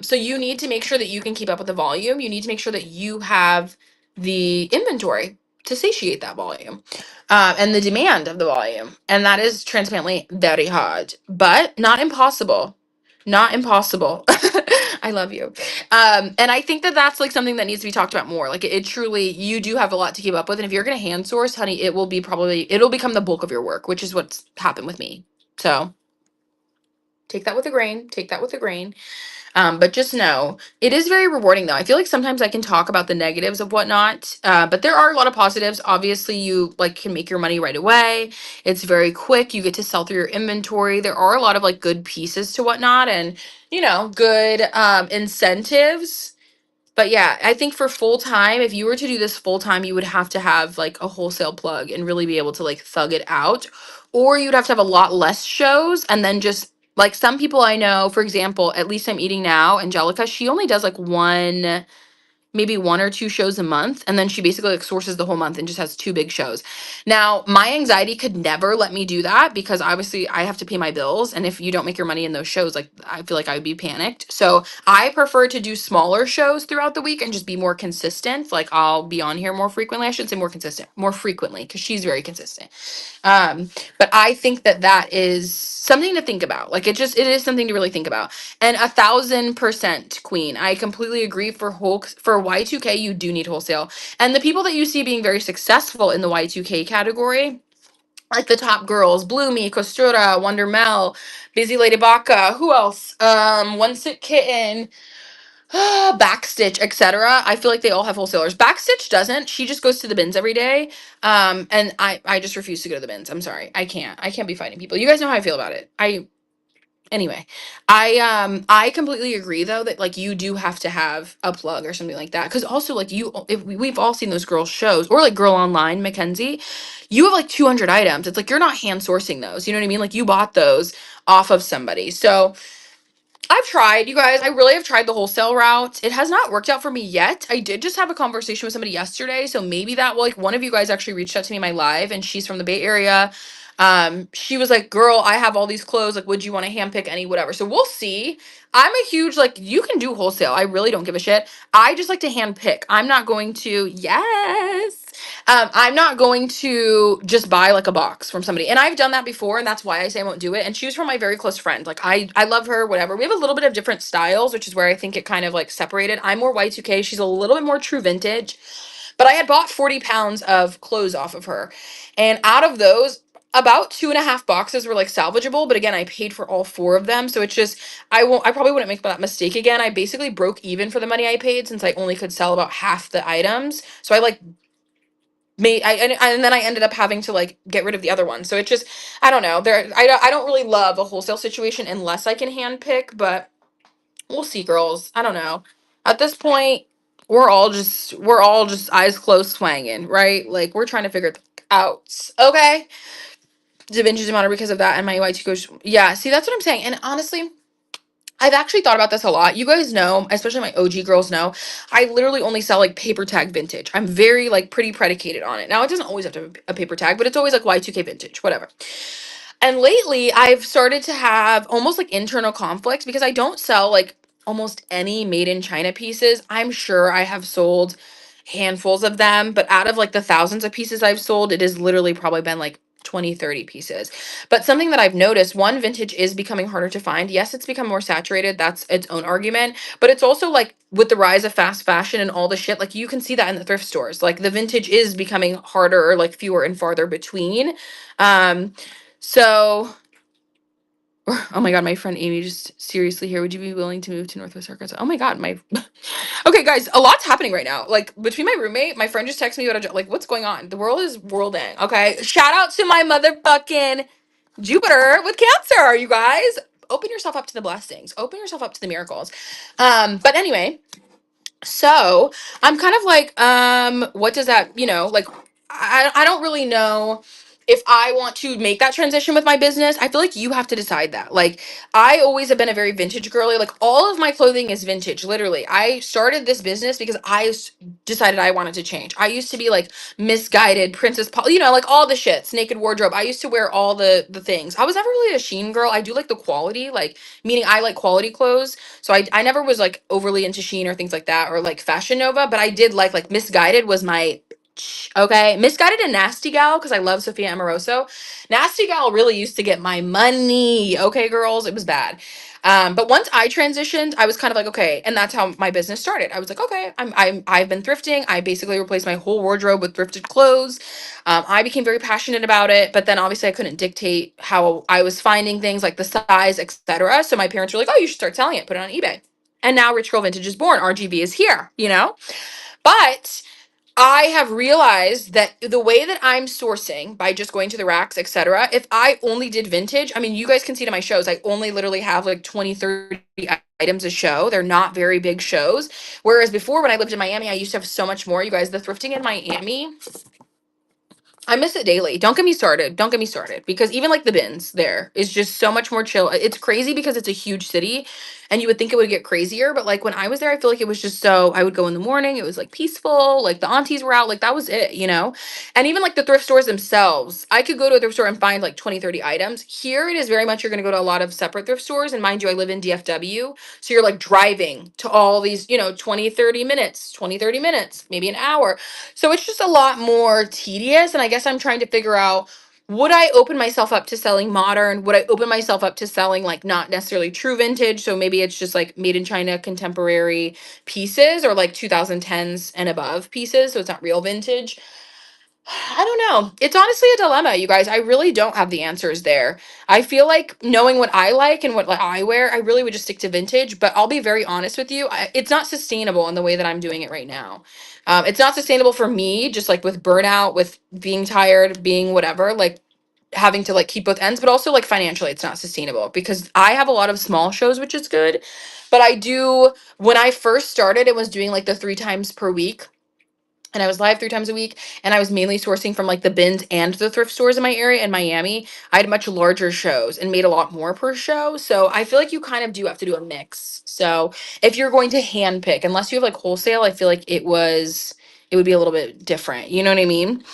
So you need to make sure that you can keep up with the volume. You need to make sure that you have the inventory to satiate that volume, and the demand of the volume. And that is transparently very hard, but not impossible. Not impossible. I love you. And I think that that's like something that needs to be talked about more. Like it truly, you do have a lot to keep up with. And if you're going to hand source, honey, it will be probably, it'll become the bulk of your work, which is what's happened with me. So take that with a grain, take that with a grain. But just know it is very rewarding though. I feel like sometimes I can talk about the negatives of whatnot, but there are a lot of positives. Obviously, you like can make your money right away. It's very quick. You get to sell through your inventory. There are a lot of like good pieces to whatnot, and good incentives. But yeah, I think for full time, if you were to do this full time, you would have to have like a wholesale plug and really be able to like thug it out. Or you'd have to have a lot less shows and then just like some people I know, for example, at least I'm eating now, Angelica, she only does like one, maybe one or two shows a month, and then she basically like sources the whole month and just has two big shows. Now my anxiety could never let me do that because obviously I have to pay my bills, and if you don't make your money in those shows, like I feel like I would be panicked. So I prefer to do smaller shows throughout the week and just be more consistent. Like I'll be on here more frequently. I should say more consistent, more frequently, because she's very consistent. um but I think that that is something to think about. Like it is something to really think about. And 1,000% queen, I completely agree. For Y2K you do need wholesale, and the people that you see being very successful in the Y2K category, like the top girls, Bloomy, Costura, Wonder Mel, Busy Lady Baka, who else, One Sick Kitten, Backstitch, etc. I feel like they all have wholesalers. Backstitch doesn't. She just goes to the bins every day. And I just refuse to go to the bins. I'm sorry. I can't be fighting people. You guys know how I feel about it. Anyway, I completely agree though that like you do have to have a plug or something like that, because also like we've all seen those girls shows, or like Girl Online, Mackenzie, you have like 200 items. It's like you're not hand sourcing those, you know what I mean? Like you bought those off of somebody. So I've tried, you guys. I really have tried the wholesale route. It has not worked out for me yet. I did just have a conversation with somebody yesterday, so maybe that will, like, one of you guys actually reached out to me in my live, and she's from the Bay Area. She was like, "Girl, I have all these clothes. Like, would you want to handpick any, whatever?" So we'll see. I'm a huge like, you can do wholesale. I really don't give a shit. I just like to handpick. I'm not going to. Yes. I'm not going to just buy like a box from somebody. And I've done that before, and that's why I say I won't do it. And she was from my very close friend. Like I love her, whatever. We have a little bit of different styles, which is where I think it kind of like separated. I'm more Y2K. She's a little bit more true vintage. But I had bought 40 pounds of clothes off of her. And out of those, about 2.5 boxes were like salvageable, but again, I paid for all four of them. So it's just, I probably wouldn't make that mistake again. I basically broke even for the money I paid since I only could sell about half the items. So I like and then I ended up having to like get rid of the other one. So it just, I don't know. I don't really love a wholesale situation unless I can hand pick, but we'll see, girls. I don't know. At this point, we're all just eyes closed swanging, right? Like we're trying to figure it out. Okay. Da Vinci's Modern because of that, and my YT coach. Yeah, see, that's what I'm saying. And honestly, I've actually thought about this a lot. You guys know, especially my OG girls know, I literally only sell like paper tag vintage. I'm very like pretty predicated on it. Now it doesn't always have to have a paper tag, but it's always like Y2K vintage, whatever. And lately I've started to have almost like internal conflicts because I don't sell like almost any made in China pieces. I'm sure I have sold handfuls of them, but out of like the thousands of pieces I've sold, it has literally probably been like 20, 30 pieces. But something that I've noticed, one, vintage is becoming harder to find. Yes, it's become more saturated. That's its own argument. But it's also like with the rise of fast fashion and all the shit, like you can see that in the thrift stores. Like the vintage is becoming harder, or like fewer and farther between. So, oh my God, my friend Amy just seriously here. Would you be willing to move to Northwest Arkansas? Oh my God, my. Okay, guys, a lot's happening right now. Like between my roommate, my friend just texted me about like what's going on. The world is worlding. Okay, shout out to my motherfucking Jupiter with Cancer, you guys. Open yourself up to the blessings. Open yourself up to the miracles. But anyway, so I'm kind of like, what does that, like, I don't really know if I want to make that transition with my business, I feel like you have to decide that. Like, I always have been a very vintage girly. Like, all of my clothing is vintage, literally. I started this business because decided I wanted to change. I used to be like misguided, Princess Paul, like all the shits, naked wardrobe. I used to wear all the things. I was never really a Shein girl. I do like the quality, like, meaning I like quality clothes. So I never was like overly into Shein or things like that or like Fashion Nova, but I did like Misguided was my okay, Misguided and Nasty Gal, because I love Sophia Amoroso. Nasty Gal really used to get my money. Okay, girls, it was bad. But once I transitioned, I was kind of like, okay, and that's how my business started. I was like, okay, I've been thrifting. I basically replaced my whole wardrobe with thrifted clothes. I became very passionate about it, but then obviously I couldn't dictate how I was finding things, like the size, etc. So my parents were like, oh, you should start selling it, put it on eBay. And now Rich Girl Vintage is born. RGV is here. But I have realized that the way that I'm sourcing by just going to the racks, etc., if I only did vintage, I mean, you guys can see to my shows, I only literally have like 20, 30 items a show. They're not very big shows. Whereas before, when I lived in Miami, I used to have so much more. You guys, the thrifting in Miami, I miss it daily. Don't get me started. Don't get me started. Because even like the bins there is just so much more chill. It's crazy because it's a huge city and you would think it would get crazier. But like when I was there, I feel like it was just so, I would go in the morning. It was like peaceful. Like the aunties were out. Like that was it. And even like the thrift stores themselves, I could go to a thrift store and find like 20, 30 items. Here it is very much, you're going to go to a lot of separate thrift stores. And mind you, I live in DFW. So you're like driving to all these, 20, 30 minutes, 20, 30 minutes, maybe an hour. So it's just a lot more tedious. And I guess I'm trying to figure out, would I open myself up to selling modern? Would I open myself up to selling like not necessarily true vintage? So maybe it's just like made in China contemporary pieces or like 2010s and above pieces. So it's not real vintage. I don't know. It's honestly a dilemma, you guys. I really don't have the answers there. I feel like knowing what I like and what like I wear, I really would just stick to vintage. But I'll be very honest with you, it's not sustainable in the way that I'm doing it right now. It's not sustainable for me, just like with burnout, with being tired, being whatever, like having to like keep both ends, but also like financially, it's not sustainable because I have a lot of small shows, which is good. But I do, when I first started, it was doing like the 3 times per week and I was live 3 times a week, and I was mainly sourcing from like the bins and the thrift stores in my area in Miami. I had much larger shows and made a lot more per show. So I feel like you kind of do have to do a mix. So if you're going to hand pick, unless you have like wholesale, I feel like it would be a little bit different. You know what I mean?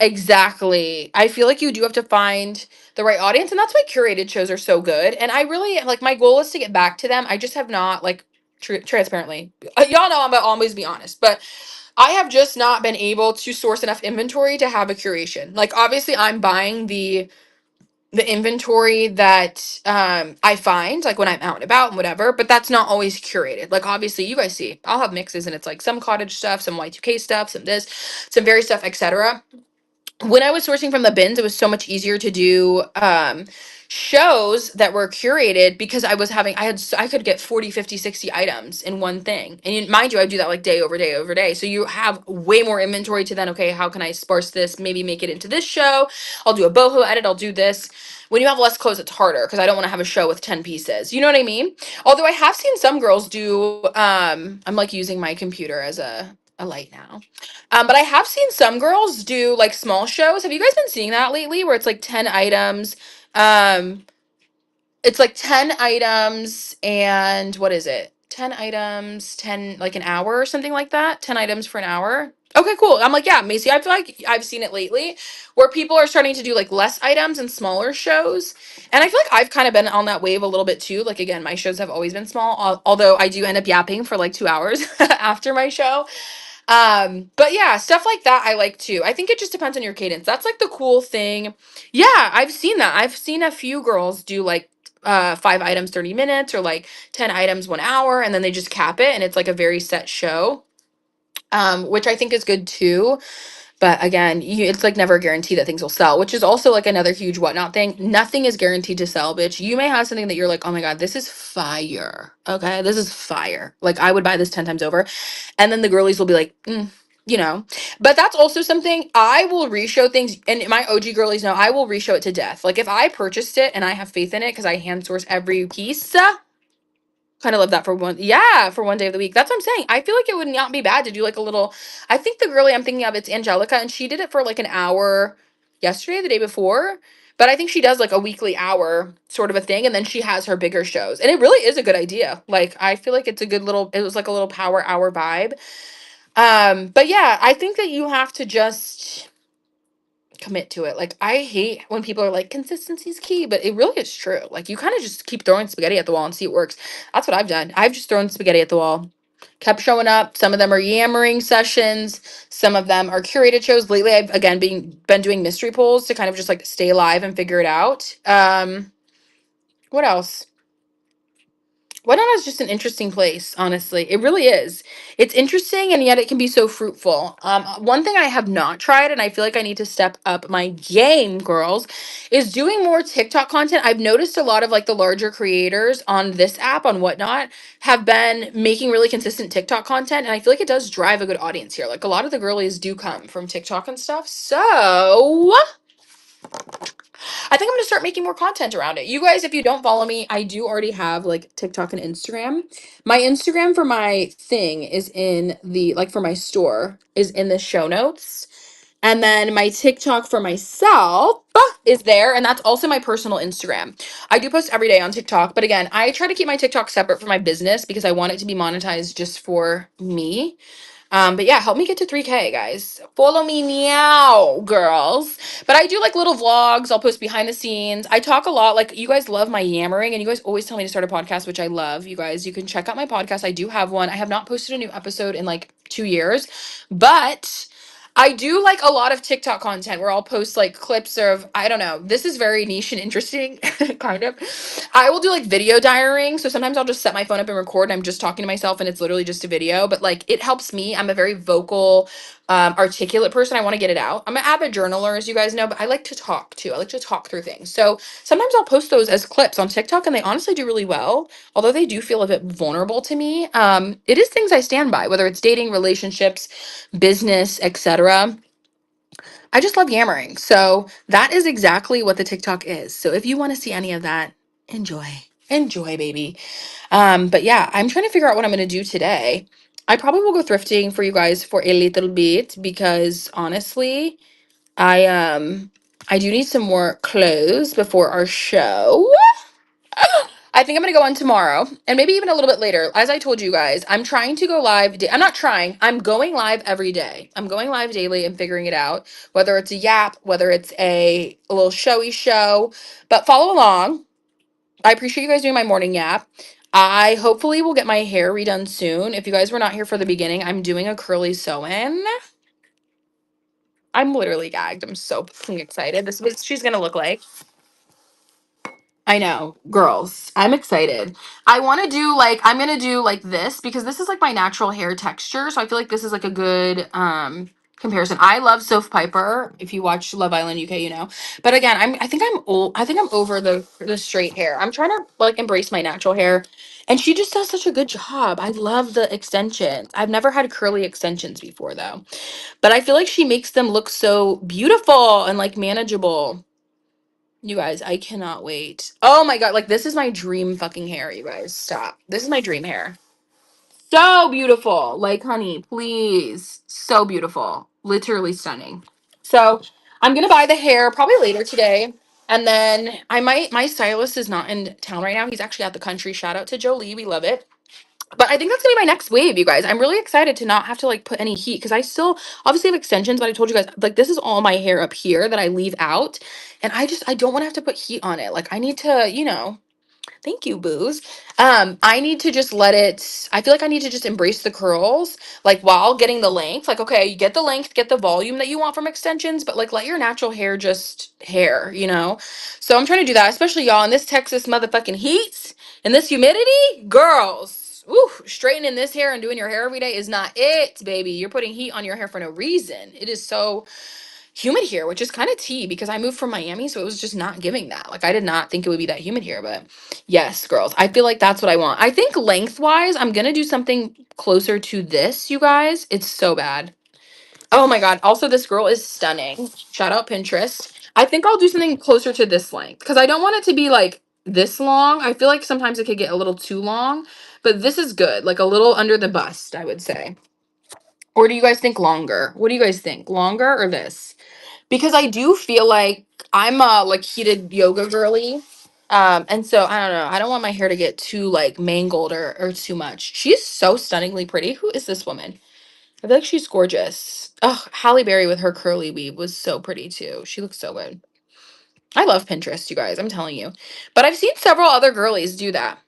Exactly. I feel like you do have to find the right audience, and that's why curated shows are so good. And I really like, my goal is to get back to them. I just have not like transparently. Y'all know I'm gonna always be honest, but I have just not been able to source enough inventory to have a curation. Like obviously I'm buying the inventory that I find like when I'm out and about and whatever, but that's not always curated. Like obviously you guys see, I'll have mixes and it's like some cottage stuff, some Y2K stuff, some this, some very stuff, etc. When I was sourcing from the bins, it was so much easier to do shows that were curated because I could get 40, 50, 60 items in one thing. And mind you, I do that like day over day over day. So you have way more inventory to then, okay, how can I sparse this? Maybe make it into this show. I'll do a boho edit. I'll do this. When you have less clothes, it's harder because I don't want to have a show with 10 pieces. You know what I mean? Although I have seen some girls do, I'm like using my computer as a light now. But I have seen some girls do like small shows. Have you guys been seeing that lately where it's like 10 items? Um, it's like 10 items and what is it? 10 items, 10 like an hour or something like that. 10 items for an hour. Okay, cool. I'm like, yeah, Macy, I feel like I've seen it lately where people are starting to do like less items and smaller shows. And I feel like I've kind of been on that wave a little bit too. Like again, my shows have always been small, although I do end up yapping for like 2 hours after my show. But yeah, stuff like that I like too. I think it just depends on your cadence. That's like the cool thing. Yeah, I've seen that. I've seen a few girls do like 5 items 30 minutes or like 10 items 1 hour and then they just cap it and it's like a very set show. Which I think is good too. But again, it's like never a guarantee that things will sell, which is also like another huge whatnot thing. Nothing is guaranteed to sell, bitch. You may have something that you're like, oh my God, this is fire. Okay, this is fire. Like I would buy this 10 times over. And then the girlies will be like, you know. But that's also something I will reshow things. And my OG girlies know I will reshow it to death. Like if I purchased it and I have faith in it because I hand source every piece, kind of love that for for one day of the week. That's what I'm saying. I feel like it would not be bad to do like a little. I think the girlie I'm thinking of, it's Angelica, and she did it for like an hour yesterday, the day before. But I think she does like a weekly hour sort of a thing, and then she has her bigger shows. And it really is a good idea. Like I feel like it's a good little it was like a little power hour vibe. But yeah, I think that you have to just commit to it. Like I hate when people are like consistency is key, but it really is true. Like you kind of just keep throwing spaghetti at the wall and see what works. That's what I've done. I've just thrown spaghetti at the wall. Kept showing up. Some of them are yammering sessions. Some of them are curated shows. Lately, I've again been doing mystery polls to kind of just like stay alive and figure it out. What else? Whatnot is just an interesting place, honestly. It really is. It's interesting and yet it can be so fruitful. One thing I have not tried, and I feel like I need to step up my game, girls, is doing more TikTok content. I've noticed a lot of like the larger creators on this app, on Whatnot, have been making really consistent TikTok content. And I feel like it does drive a good audience here. Like a lot of the girlies do come from TikTok and stuff. So I think I'm gonna start making more content around it. You guys, if you don't follow me, I do already have like TikTok and Instagram. My Instagram for my thing is in the like for my store is in the show notes. And then my TikTok for myself is there, and that's also my personal Instagram. I do post every day on TikTok, but again, I try to keep my TikTok separate from my business because I want it to be monetized just for me. But yeah, help me get to 3K, guys. Follow me now, girls. But I do like little vlogs. I'll post behind the scenes. I talk a lot. Like, you guys love my yammering, and you guys always tell me to start a podcast, which I love. You guys, you can check out my podcast. I do have one. I have not posted a new episode in like 2 years, but I do like a lot of TikTok content where I'll post like clips of, I don't know, this is very niche and interesting, kind of. I will do like video diarying. So sometimes I'll just set my phone up and record and I'm just talking to myself and it's literally just a video. But like it helps me. I'm a very vocal, articulate person. I want to get it out. I'm an avid journaler, as you guys know, but I like to talk too. I like to talk through things. So sometimes I'll post those as clips on TikTok and they honestly do really well. Although they do feel a bit vulnerable to me. It is things I stand by, whether it's dating, relationships, business, etc. I just love yammering. So that is exactly what the TikTok is. So if you want to see any of that, enjoy. Enjoy, baby. But yeah, I'm trying to figure out what I'm gonna do today. I probably will go thrifting for you guys for a little bit because honestly, I do need some more clothes before our show. I think I'm gonna go on tomorrow and maybe even a little bit later. As I told you guys, I'm trying to go live. I'm not trying. I'm going live every day. I'm going live daily and figuring it out. Whether it's a YAP, whether it's a little showy show, but follow along. I appreciate you guys doing my morning YAP. I hopefully will get my hair redone soon. If you guys were not here for the beginning, I'm doing a curly sew-in. I'm literally gagged. I'm so fucking excited. This is what she's gonna look like. I know, girls. I'm excited. I want to do like I'm going to do like this because this is like my natural hair texture, so I feel like this is like a good comparison. I love Soph Piper. If you watch Love Island UK, you know. But again, I think I'm old. I think I'm over the straight hair. I'm trying to like embrace my natural hair. And she just does such a good job. I love the extensions. I've never had curly extensions before though. But I feel like she makes them look so beautiful and like manageable. You guys, I cannot wait. Oh my god, like this is my dream fucking hair, you guys. Stop. This is my dream hair. So beautiful. Like, honey, please. So beautiful. Literally stunning. So, I'm going to buy the hair probably later today. And then my stylist is not in town right now. He's actually out the country. Shout out to Jolie. We love it. But I think that's gonna be my next wave, you guys. I'm really excited to not have to like put any heat because I still obviously have extensions, but I told you guys like this is all my hair up here that I leave out. And I don't want to have to put heat on it. Like I need to, thank you, booze. I need to just let it, I feel like I need to just embrace the curls, like while getting the length. Like, okay, you get the length, get the volume that you want from extensions, but like let your natural hair just hair. So I'm trying to do that, especially y'all in this Texas motherfucking heat and this humidity, girls. Ooh, straightening this hair and doing your hair every day is not it, baby. You're putting heat on your hair for no reason. It is so humid here, which is kind of tea because I moved from Miami, so it was just not giving that. Like I did not think it would be that humid here, but yes, girls, I feel like that's what I want. I think lengthwise, I'm gonna do something closer to this, you guys. It's so bad. Oh my god. Also, this girl is stunning. Shout out Pinterest. I think I'll do something closer to this length because I don't want it to be like this long. I feel like sometimes it could get a little too long, but this is good. Like a little under the bust, I would say. Or do you guys think longer? What do you guys think? Longer or this? because I do feel like I'm a like heated yoga girly. And so I don't know. I don't want my hair to get too like mangled or too much. She's so stunningly pretty. Who is this woman? I feel like she's gorgeous. Oh, Halle Berry with her curly weave was so pretty too. She looks so good. I love Pinterest, you guys. I'm telling you. But I've seen several other girlies do that.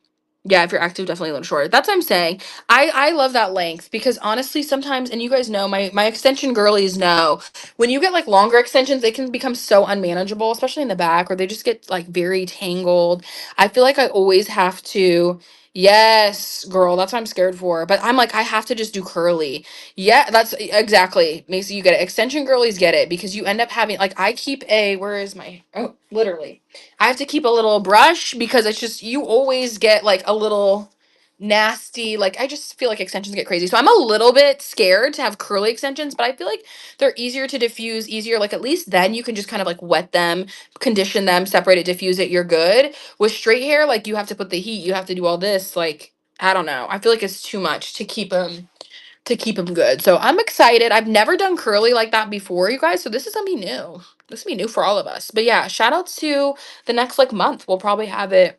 Yeah, if you're active, definitely a little shorter. That's what I'm saying. I love that length because honestly, sometimes, and you guys know, my extension girlies know, when you get like longer extensions, they can become so unmanageable, especially in the back, or they just get like very tangled. I feel like I always have to. Yes, girl, that's what I'm scared for. But I'm like, I have to just do curly. Yeah, that's exactly. Macy, you get it. Extension girlies get it because you end up having like I keep a where is my oh literally. I have to keep a little brush because it's just you always get like a little nasty like I just feel like extensions get crazy. So I'm a little bit scared to have curly extensions, but I feel like they're easier to diffuse, easier like at least then you can just kind of like wet them, condition them, separate it, diffuse it, you're good. With straight hair like you have to put the heat, you have to do all this like I don't know. I feel like it's too much to keep them good. So I'm excited. I've never done curly like that before, you guys. So this is gonna be new. This will be new for all of us. But yeah, shout out to the next like month. We'll probably have it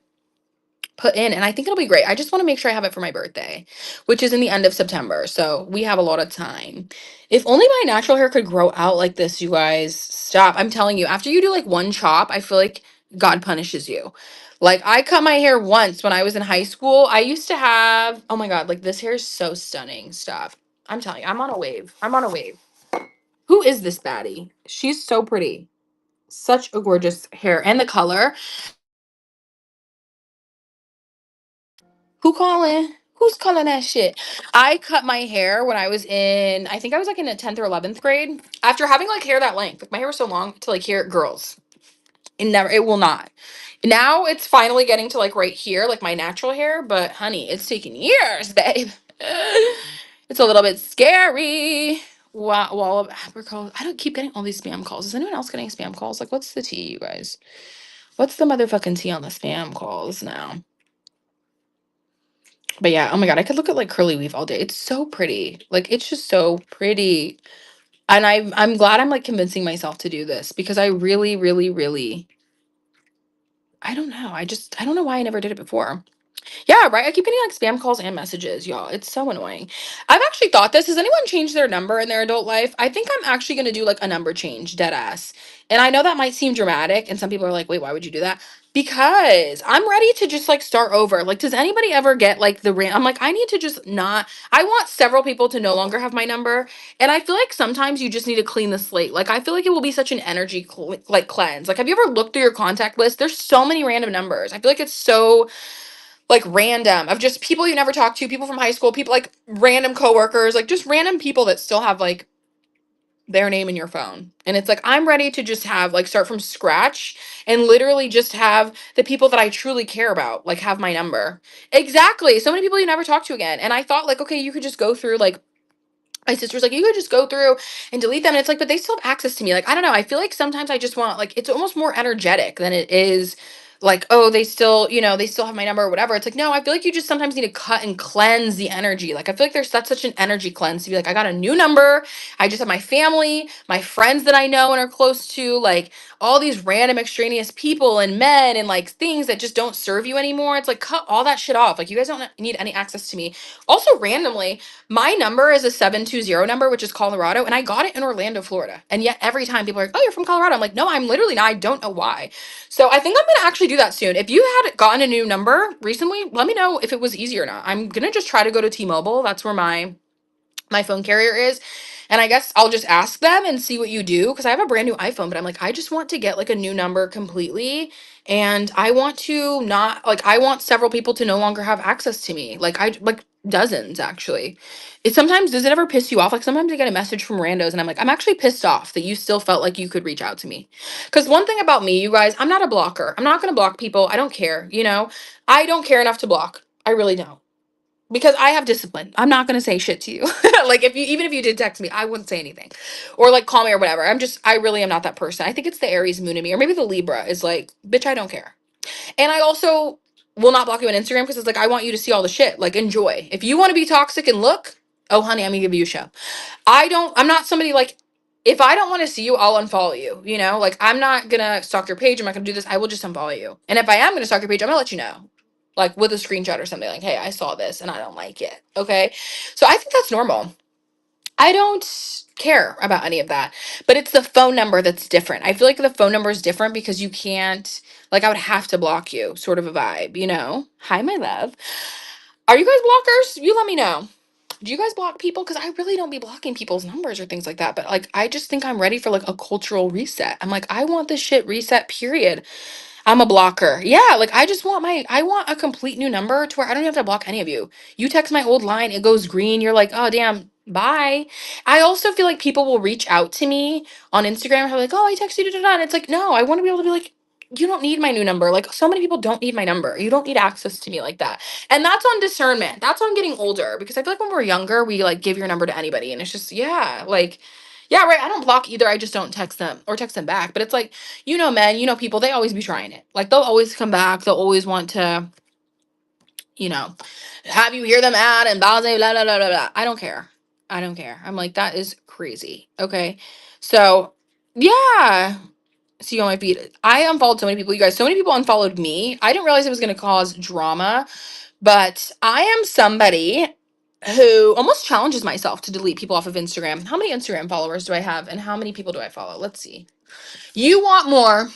put in and I think it'll be great. I just want to make sure I have it for my birthday, which is in the end of September. So we have a lot of time. If only my natural hair could grow out like this, you guys. Stop. I'm telling you, after you do like one chop, I feel like God punishes you. Like I cut my hair once when I was in high school. I used to have, oh my God, like this hair is so stunning. Stop. I'm telling you, I'm on a wave. I'm on a wave. Who is this baddie? She's so pretty. Such a gorgeous hair. And the color. Who calling? Who's calling that shit? I cut my hair when I was in, I think I was like in the 10th or 11th grade. After having like hair that length, like my hair was so long to like here, girls, it will not. Now it's finally getting to like right here, like my natural hair, but honey, it's taking years, babe. It's a little bit scary. Wall of apricot. I don't keep getting all these spam calls. Is anyone else getting spam calls? Like, what's the tea, you guys? What's the motherfucking tea on the spam calls now? But yeah, oh my God, I could look at like curly weave all day. It's so pretty. Like it's just so pretty. And I'm glad I'm like convincing myself to do this because I really, really, really I don't know. I don't know why I never did it before. Yeah, right. I keep getting like spam calls and messages, y'all. It's so annoying. I've actually thought this. Has anyone changed their number in their adult life? I think I'm actually gonna do like a number change, dead ass. And I know that might seem dramatic, and some people are like, wait, why would you do that? Because I'm ready to just like start over. Like, does anybody ever get like I'm like, I need to just not I want several people to no longer have my number. And I feel like sometimes you just need to clean the slate. Like I feel like it will be such an energy like cleanse. Like, have you ever looked through your contact list? There's so many random numbers. I feel like it's so like random of just people you never talk to, people from high school, people like random coworkers, like just random people that still have like their name in your phone. And it's like I'm ready to just have like start from scratch and literally just have the people that I truly care about like have my number. Exactly. So many people you never talk to again. And I thought like okay, you could just go through like my sister's like, you could just go through and delete them. And it's like, but they still have access to me. Like, I don't know. I feel like sometimes I just want, like, it's almost more energetic than it is like, oh, they still, they still have my number or whatever. It's like, no, I feel like you just sometimes need to cut and cleanse the energy. Like, I feel like that's such an energy cleanse to be like, I got a new number. I just have my family, my friends that I know and are close to, like, all these random extraneous people and men and like things that just don't serve you anymore. It's like, cut all that shit off. Like, you guys don't need any access to me. Also, randomly, my number is a 720 number, which is Colorado, and I got it in Orlando, Florida. And yet every time people are like, oh, you're from Colorado. I'm like, no, I'm literally not. I don't know why. So I think I'm going to actually do that soon. If you had gotten a new number recently, let me know if it was easy or not. I'm going to just try to go to T-Mobile. That's where my phone carrier is. And I guess I'll just ask them and see what you do because I have a brand new iPhone, but I'm like, I just want to get like a new number completely. And I want to not like, I want several people to no longer have access to me. Like, I like dozens actually. It sometimes, does it ever piss you off? Like, sometimes I get a message from randos and I'm like, I'm actually pissed off that you still felt like you could reach out to me. Because one thing about me, you guys, I'm not a blocker. I'm not going to block people. I don't care. I don't care enough to block. I really don't because I have discipline. I'm not gonna say shit to you. Like if you even if you did text me, I wouldn't say anything. Or like call me or whatever. I really am not that person. I think it's the Aries moon in me, or maybe the Libra is like, bitch, I don't care. And I also will not block you on Instagram because it's like I want you to see all the shit. Like enjoy. If you want to be toxic and look, oh honey, I'm gonna give you a show. I'm not somebody like if I don't want to see you, I'll unfollow you. You know, like I'm not gonna stalk your page. I'm not gonna do this. I will just unfollow you. And if I am gonna stalk your page, I'm gonna let you know, like with a screenshot or something. Like, hey, I saw this and I don't like it. Okay, so I think that's normal. I don't care about any of that, but it's the phone number that's different. I feel like the phone number is different because you can't. Like, I would have to block you, sort of a vibe. You know? Hi, my love. Are you guys blockers? You let me know. Do you guys block people? Because I really don't be blocking people's numbers or things like that. But like, I just think I'm ready for like a cultural reset. I'm like, I want this shit reset, period. I'm a blocker. Yeah, like I want a complete new number to where I don't even have to block any of you. You text my old line, it goes green. You're like, oh damn, bye. I also feel like people will reach out to me on Instagram and be like, oh, I texted you, da, da, da. And it's like, no, I want to be able to be like, you don't need my new number. Like so many people don't need my number. You don't need access to me like that. And that's on discernment. That's on getting older. Because I feel like when we're younger, we like give your number to anybody. And it's just, yeah, like, yeah, right. I don't block either. I just don't text them or text them back. But it's like, you know, men, you know, people, they always be trying it. Like they'll always come back. They'll always want to, you know, have you hear them out and blah, blah, blah, blah, blah, blah. I don't care. I don't care. I'm like, that is crazy. Okay. So, yeah. See you on my feed. I unfollowed so many people. You guys, so many people unfollowed me. I didn't realize it was going to cause drama, but I am somebody who almost challenges myself to delete people off of Instagram. How many Instagram followers do I have and how many people do I follow? Let's see. You want more.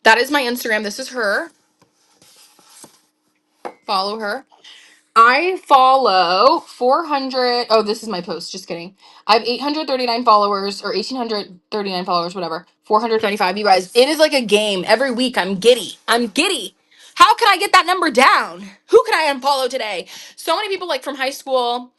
That is my Instagram. This is her. Follow her. I follow 400. Oh, this is my post. Just kidding. I have 839 followers or 1839 followers, whatever. 475. You guys, it is like a game. Every week I'm giddy. I'm giddy. How can I get that number down? Who can I unfollow today? So many people like from high school,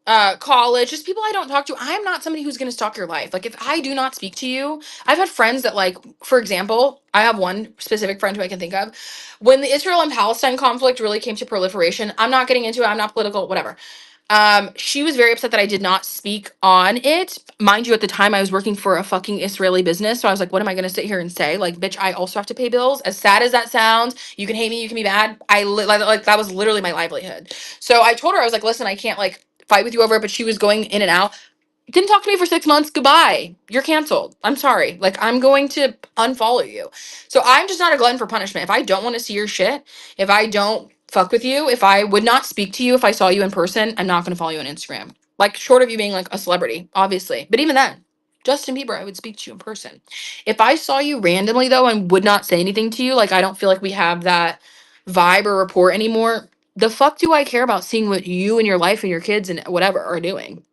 college, just people I don't talk to. I'm not somebody who's going to stalk your life. Like if I do not speak to you, I've had friends that like, for example, I have one specific friend who I can think of. When the Israel and Palestine conflict really came to proliferation, I'm not getting into it. I'm not political, whatever. She was very upset that I did not speak on it. Mind you, at the time I was working for a fucking Israeli business. So I was like, what am I gonna sit here and say? Like, bitch, I also have to pay bills. As sad as that sounds, you can hate me, you can be mad. Like that was literally my livelihood. So I told her, I was like, listen, I can't like fight with you over it, but she was going in and out. Didn't talk to me for 6 months. Goodbye. You're canceled. I'm sorry. Like, I'm going to unfollow you. So I'm just not a glutton for punishment. If I don't want to see your shit, if I don't fuck with you, if I would not speak to you if I saw you in person, I'm not going to follow you on Instagram. Like, short of you being like a celebrity, obviously. But even then, Justin Bieber, I would speak to you in person. If I saw you randomly, though, and would not say anything to you, like, I don't feel like we have that vibe or rapport anymore. The fuck do I care about seeing what you and your life and your kids and whatever are doing?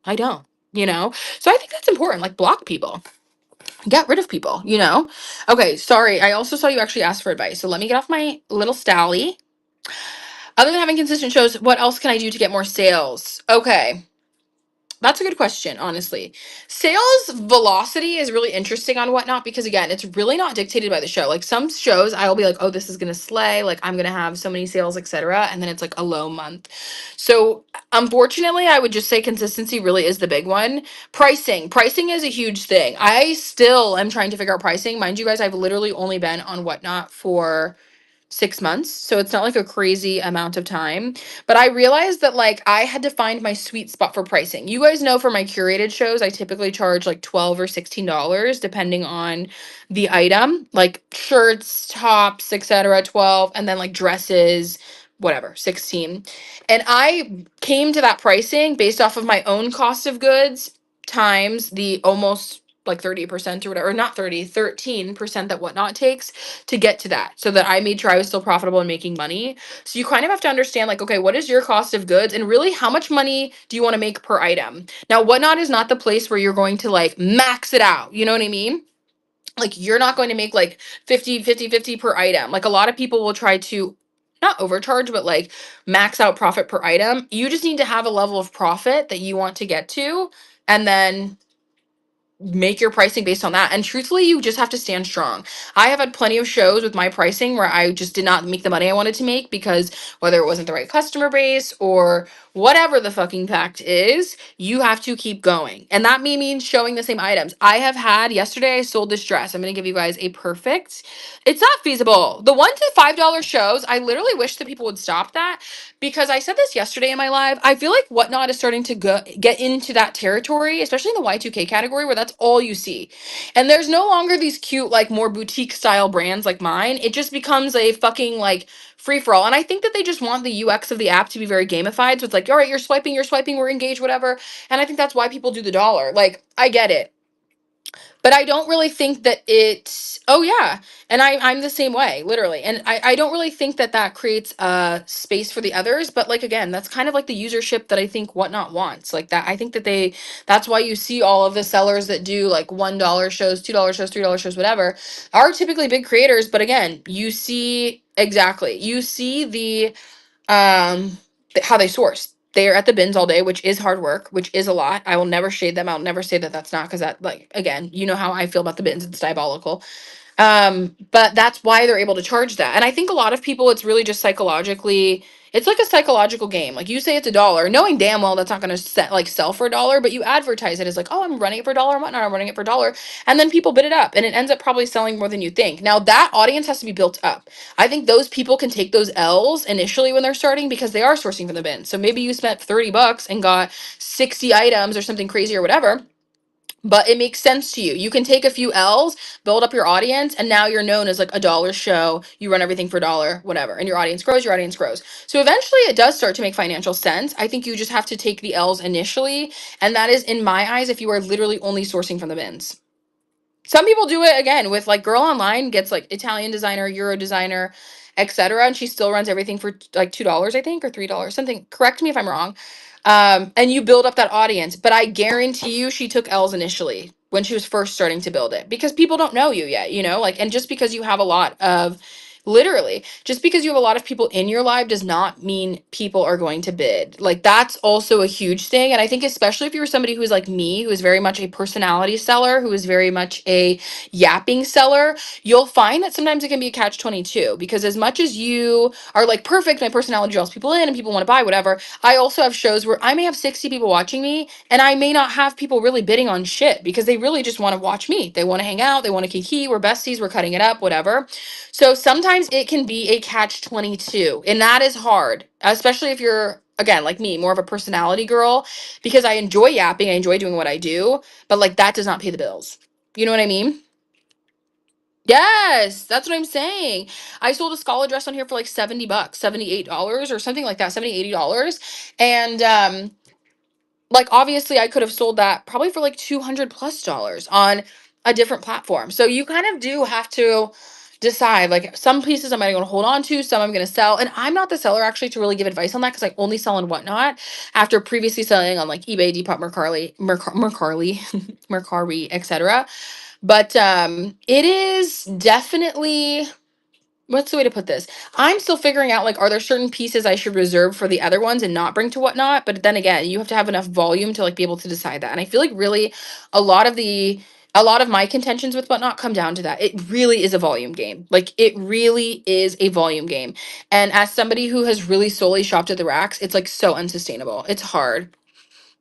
I don't, you know? So I think that's important. Like, block people, get rid of people, you know? Okay, sorry. I also saw you actually ask for advice. So let me get off my little stally. Other than having consistent shows, what else can I do to get more sales? Okay. That's a good question, honestly. Sales velocity is really interesting on Whatnot because, again, it's really not dictated by the show. Like some shows, I'll be like, oh, this is going to slay. Like I'm going to have so many sales, etc. And then it's like a low month. So, unfortunately, I would just say consistency really is the big one. Pricing is a huge thing. I still am trying to figure out pricing. Mind you guys, I've literally only been on Whatnot for 6 months. So it's not like a crazy amount of time. But I realized that like I had to find my sweet spot for pricing. You guys know for my curated shows, I typically charge like 12 or $16 depending on the item, like shirts, tops, etc. 12, and then like dresses, whatever, 16. And I came to that pricing based off of my own cost of goods times the almost like 30% or whatever, or not 30, 13% that Whatnot takes to get to that so that I made sure I was still profitable and making money. So you kind of have to understand like, okay, what is your cost of goods and really how much money do you want to make per item? Now, Whatnot is not the place where you're going to like max it out. You know what I mean? Like you're not going to make like 50, 50, 50 per item. Like a lot of people will try to not overcharge, but like max out profit per item. You just need to have a level of profit that you want to get to. And then make your pricing based on that. And truthfully, you just have to stand strong. I have had plenty of shows with my pricing where I just did not make the money I wanted to make because whether it wasn't the right customer base or whatever the fucking fact is, you have to keep going. And that means showing the same items. I have had, yesterday I sold this dress. I'm going to give you guys a perfect, it's not feasible. The $1 to $5 shows, I literally wish that people would stop that, because I said this yesterday in my live. I feel like Whatnot is starting to get into that territory, especially in the Y2K category, where that's all you see. And there's no longer these cute, like more boutique style brands like mine. It just becomes a fucking like free for all. And I think that they just want the UX of the app to be very gamified. So it's like, all right, you're swiping, we're engaged, whatever. And I think that's why people do the dollar. Like, I get it. But I don't really think that it's, oh yeah. And I'm the same way, literally. And I don't really think that that creates a space for the others. But like, again, that's kind of like the usership that I think Whatnot wants. Like that, I think that that's why you see all of the sellers that do like $1 shows, $2 shows, $3 shows, whatever, are typically big creators. But again, you see, exactly, you see how they source. They're at the bins all day, which is hard work, which is a lot. I will never shade them. I'll never say that that's not, because that, like, again, you know how I feel about the bins. It's diabolical. But that's why they're able to charge that. And I think a lot of people, it's really just psychologically, it's like a psychological game. Like, you say it's $1, knowing damn well that's not going to sell for $1, but you advertise it as like, oh, I'm running it for $1 and whatnot. I'm running it for $1. And then people bid it up, and it ends up probably selling more than you think. Now that audience has to be built up. I think those people can take those L's initially when they're starting, because they are sourcing from the bin. So maybe you spent $30 and got 60 items or something crazy or whatever, but it makes sense to you. You can take a few L's, build up your audience, and now you're known as like $1 show. You run everything for $1, whatever, and your audience grows, your audience grows. So eventually it does start to make financial sense. I think you just have to take the L's initially, and that is, in my eyes, if you are literally only sourcing from the bins. Some people do it again with like Girl Online gets like Italian designer, Euro designer, etc., and she still runs everything for like $2, I think, or $3, something. Correct me if I'm wrong. And you build up that audience, but I guarantee you she took L's initially when she was first starting to build it, because people don't know you yet, like, and just because you have a lot of, literally, just because you have a lot of people in your live does not mean people are going to bid. Like, that's also a huge thing. And I think especially if you're somebody who is like me, who is very much a personality seller, who is very much a yapping seller, you'll find that sometimes it can be a catch 22, because as much as you are like, perfect, my personality draws people in and people want to buy whatever, I also have shows where I may have 60 people watching me, and I may not have people really bidding on shit, because they really just want to watch me. They want to hang out, they want to kiki, we're besties, we're cutting it up, whatever. So sometimes it can be a catch 22, and that is hard, especially if you're, again, like me, more of a personality girl, because I enjoy yapping, I enjoy doing what I do, but like that does not pay the bills. You know what I mean? Yes, that's what I'm saying. I sold a Scala dress on here for like $70, $78 or something like that, $80. And like, obviously I could have sold that probably for like $200+ on a different platform. So you kind of do have to decide, like, some pieces I'm going to hold on to, some I'm going to sell. And I'm not the seller actually to really give advice on that, because I only sell on Whatnot after previously selling on like eBay, Depop, Mercari, etc. But it is definitely, what's the way to put this? I'm still figuring out, like, are there certain pieces I should reserve for the other ones and not bring to Whatnot? But then again, you have to have enough volume to like be able to decide that. And I feel like really a lot of my contentions with Whatnot come down to that. It really is a volume game. Like, it really is a volume game. And as somebody who has really solely shopped at the racks, it's like so unsustainable. It's hard.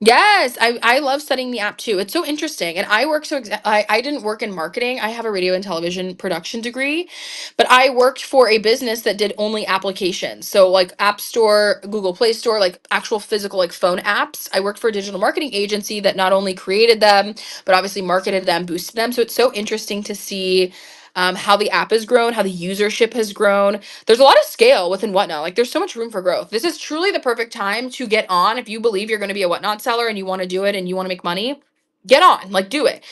Yes, I love studying the app too. It's so interesting. And I work I didn't work in marketing. I have a radio and television production degree, but I worked for a business that did only applications. So like App Store, Google Play Store, like actual physical like phone apps. I worked for a digital marketing agency that not only created them, but obviously marketed them, boosted them. So it's so interesting to see how the app has grown, how the usership has grown. There's a lot of scale within Whatnot. Like, there's so much room for growth. This is truly the perfect time to get on. If you believe you're going to be a Whatnot seller and you want to do it and you want to make money, get on, like, do it.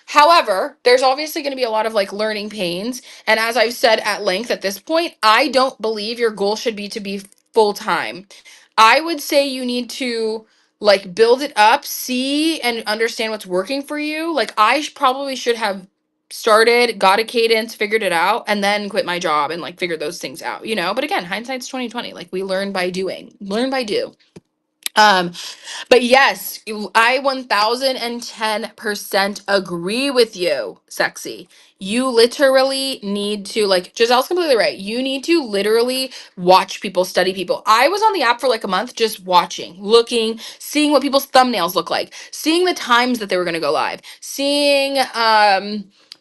However, there's obviously going to be a lot of like learning pains. And as I've said at length at this point, I don't believe your goal should be to be full time. I would say you need to like build it up, see and understand what's working for you. Like, I probably should have started, got a cadence, figured it out, and then quit my job and like figured those things out. But again, hindsight's 2020. Like, we learn by doing. Learn by do. Um, but yes, I 1010% agree with you, sexy. You literally need to, like, Giselle's completely right. You need to literally watch people, study people. I was on the app for like a month just watching, looking, seeing what people's thumbnails look like, seeing the times that they were going to go live, seeing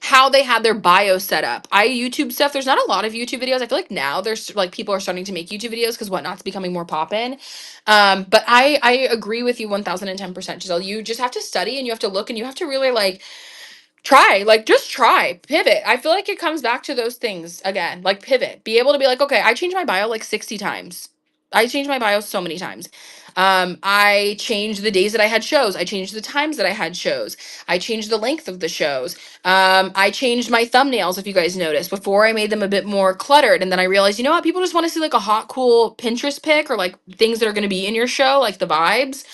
how they had their bio set up. I YouTube stuff. There's not a lot of YouTube videos. I feel like now there's like people are starting to make YouTube videos because Whatnot's becoming more poppin'. But I agree with you 1010%, Giselle. You just have to study and you have to look and you have to really like try, like just try, pivot. I feel like it comes back to those things again, like pivot. Be able to be like, okay, I changed my bio like 60 times. I changed my bio so many times. I changed the days that I had shows. I changed the times that I had shows. I changed the length of the shows. I changed my thumbnails, if you guys noticed. Before I made them a bit more cluttered, and then I realized, you know what, people just want to see like a hot, cool Pinterest pic or like things that are going to be in your show, like the vibes.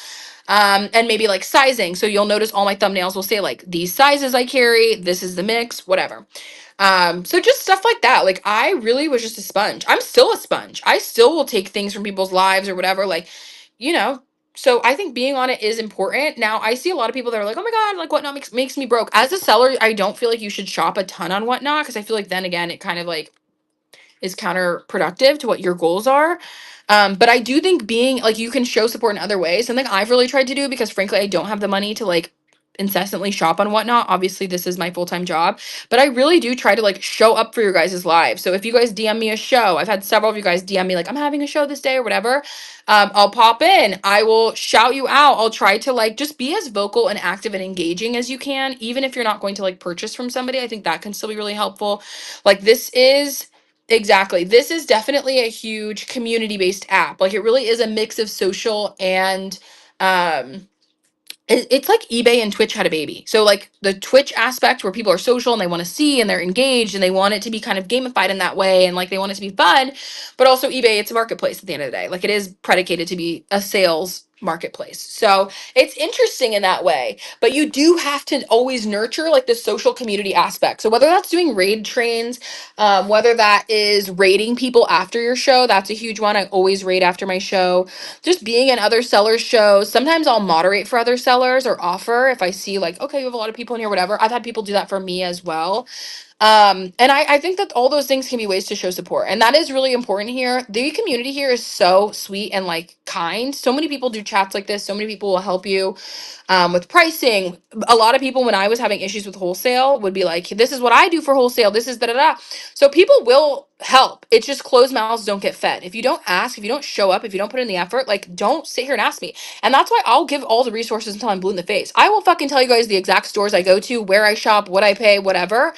And maybe like sizing. So you'll notice all my thumbnails will say like these sizes I carry, this is the mix, whatever. So just stuff like that. Like I really was just a sponge. I'm still a sponge. I still will take things from people's lives or whatever. Like, you know. So I think being on it is important. Now I see a lot of people that are like, oh my God, like Whatnot makes me broke. As a seller, I don't feel like you should shop a ton on Whatnot because I feel like then again it kind of like is counterproductive to what your goals are. But I do think being like you can show support in other ways. Something I've really tried to do because frankly I don't have the money to like incessantly shop on Whatnot. Obviously, this is my full-time job, but I really do try to like show up for your guys' lives. So if you guys DM me a show, I've had several of you guys DM me like I'm having a show this day or whatever. I'll pop in. I will shout you out. I'll try to like just be as vocal and active and engaging as you can, even if you're not going to like purchase from somebody. I think that can still be really helpful. Like this is exactly. This is definitely a huge community-based app. Like it really is a mix of social and um it's like eBay and Twitch had a baby. So like the Twitch aspect where people are social and they want to see and they're engaged and they want it to be kind of gamified in that way and like they want it to be fun, but also eBay, it's a marketplace at the end of the day. Like it is predicated to be a sales marketplace. So it's interesting in that way, but you do have to always nurture like the social community aspect. So whether that's doing raid trains, whether that is raiding people after your show, that's a huge one. I always raid after my show. Just being in other sellers' shows. Sometimes I'll moderate for other sellers or offer if I see like, okay, you have a lot of people in here, whatever. I've had people do that for me as well. And I think that all those things can be ways to show support. And that is really important here. The community here is so sweet and like kind. So many people do chats like this. So many people will help you with pricing. A lot of people, when I was having issues with wholesale, would be like, this is what I do for wholesale. This is da da da. So people will help. It's just closed mouths don't get fed. If you don't ask, if you don't show up, if you don't put in the effort, like don't sit here and ask me. And that's why I'll give all the resources until I'm blue in the face. I will fucking tell you guys the exact stores I go to, where I shop, what I pay, whatever,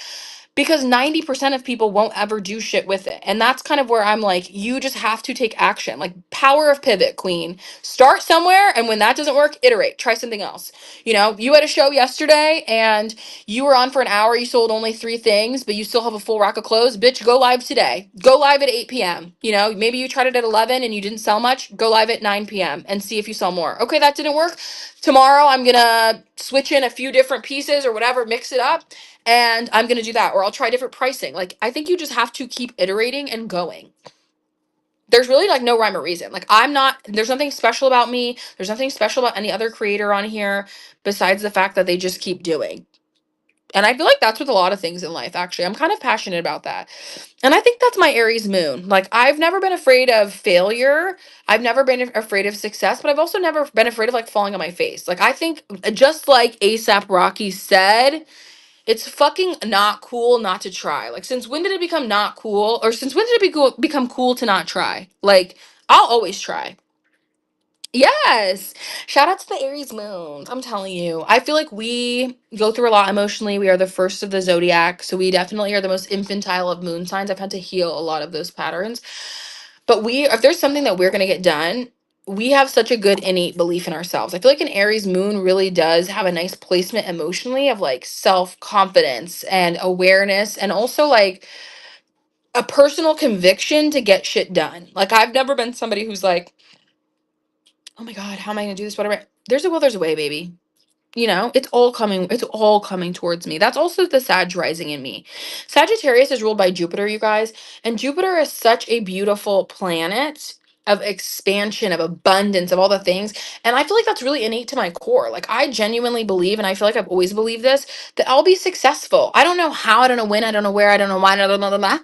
because 90% of people won't ever do shit with it. And that's kind of where I'm like, you just have to take action. Like power of pivot, queen. Start somewhere, and when that doesn't work, iterate. Try something else. You know, you had a show yesterday and you were on for an hour, you sold only 3 things, but you still have a full rack of clothes. Bitch, go live today. Go live at 8 p.m. You know, maybe you tried it at 11 and you didn't sell much. Go live at 9 p.m. and see if you sell more. Okay, that didn't work. Tomorrow I'm gonna switch in a few different pieces or whatever, mix it up, and I'm going to do that, or I'll try different pricing. Like I think you just have to keep iterating and going. There's really like no rhyme or reason. Like I'm not there's nothing special about me. There's nothing special about any other creator on here besides the fact that they just keep doing. And I feel like that's with a lot of things in life actually. I'm kind of passionate about that. And I think that's my Aries moon. Like I've never been afraid of failure. I've never been afraid of success, but I've also never been afraid of like falling on my face. Like I think just like ASAP Rocky said, it's fucking not cool not to try. Like, since when did it become not cool? Or since when did it become cool to not try? Like, I'll always try. Yes. Shout out to the Aries moons. I'm telling you. I feel like we go through a lot emotionally. We are the first of the zodiac. So we definitely are the most infantile of moon signs. I've had to heal a lot of those patterns. But if there's something that we're going to get done, we have such a good innate belief in ourselves. I feel like an Aries moon really does have a nice placement emotionally of like self confidence and awareness, and also like a personal conviction to get shit done. Like, I've never been somebody who's like, oh my God, how am I going to do this? Whatever. There's a will, there's a way, baby. You know, it's all coming towards me. That's also the Sag rising in me. Sagittarius is ruled by Jupiter, you guys, and Jupiter is such a beautiful planet. of expansion, of abundance, of all the things. And I feel like that's really innate to my core. Like I genuinely believe, and I feel like I've always believed this, that I'll be successful. I don't know how, I don't know when, I don't know where, I don't know why, I don't know.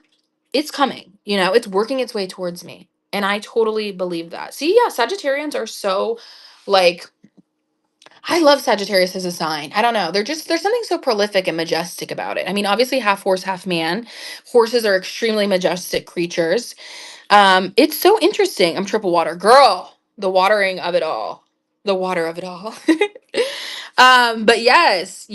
It's coming, it's working its way towards me. And I totally believe that. See, yeah, Sagittarians are so like, I love Sagittarius as a sign. I don't know. There's something so prolific and majestic about it. I mean, obviously half horse, half man. Horses are extremely majestic creatures. It's so interesting. I'm triple water girl. The watering of it all. The water of it all. But yes,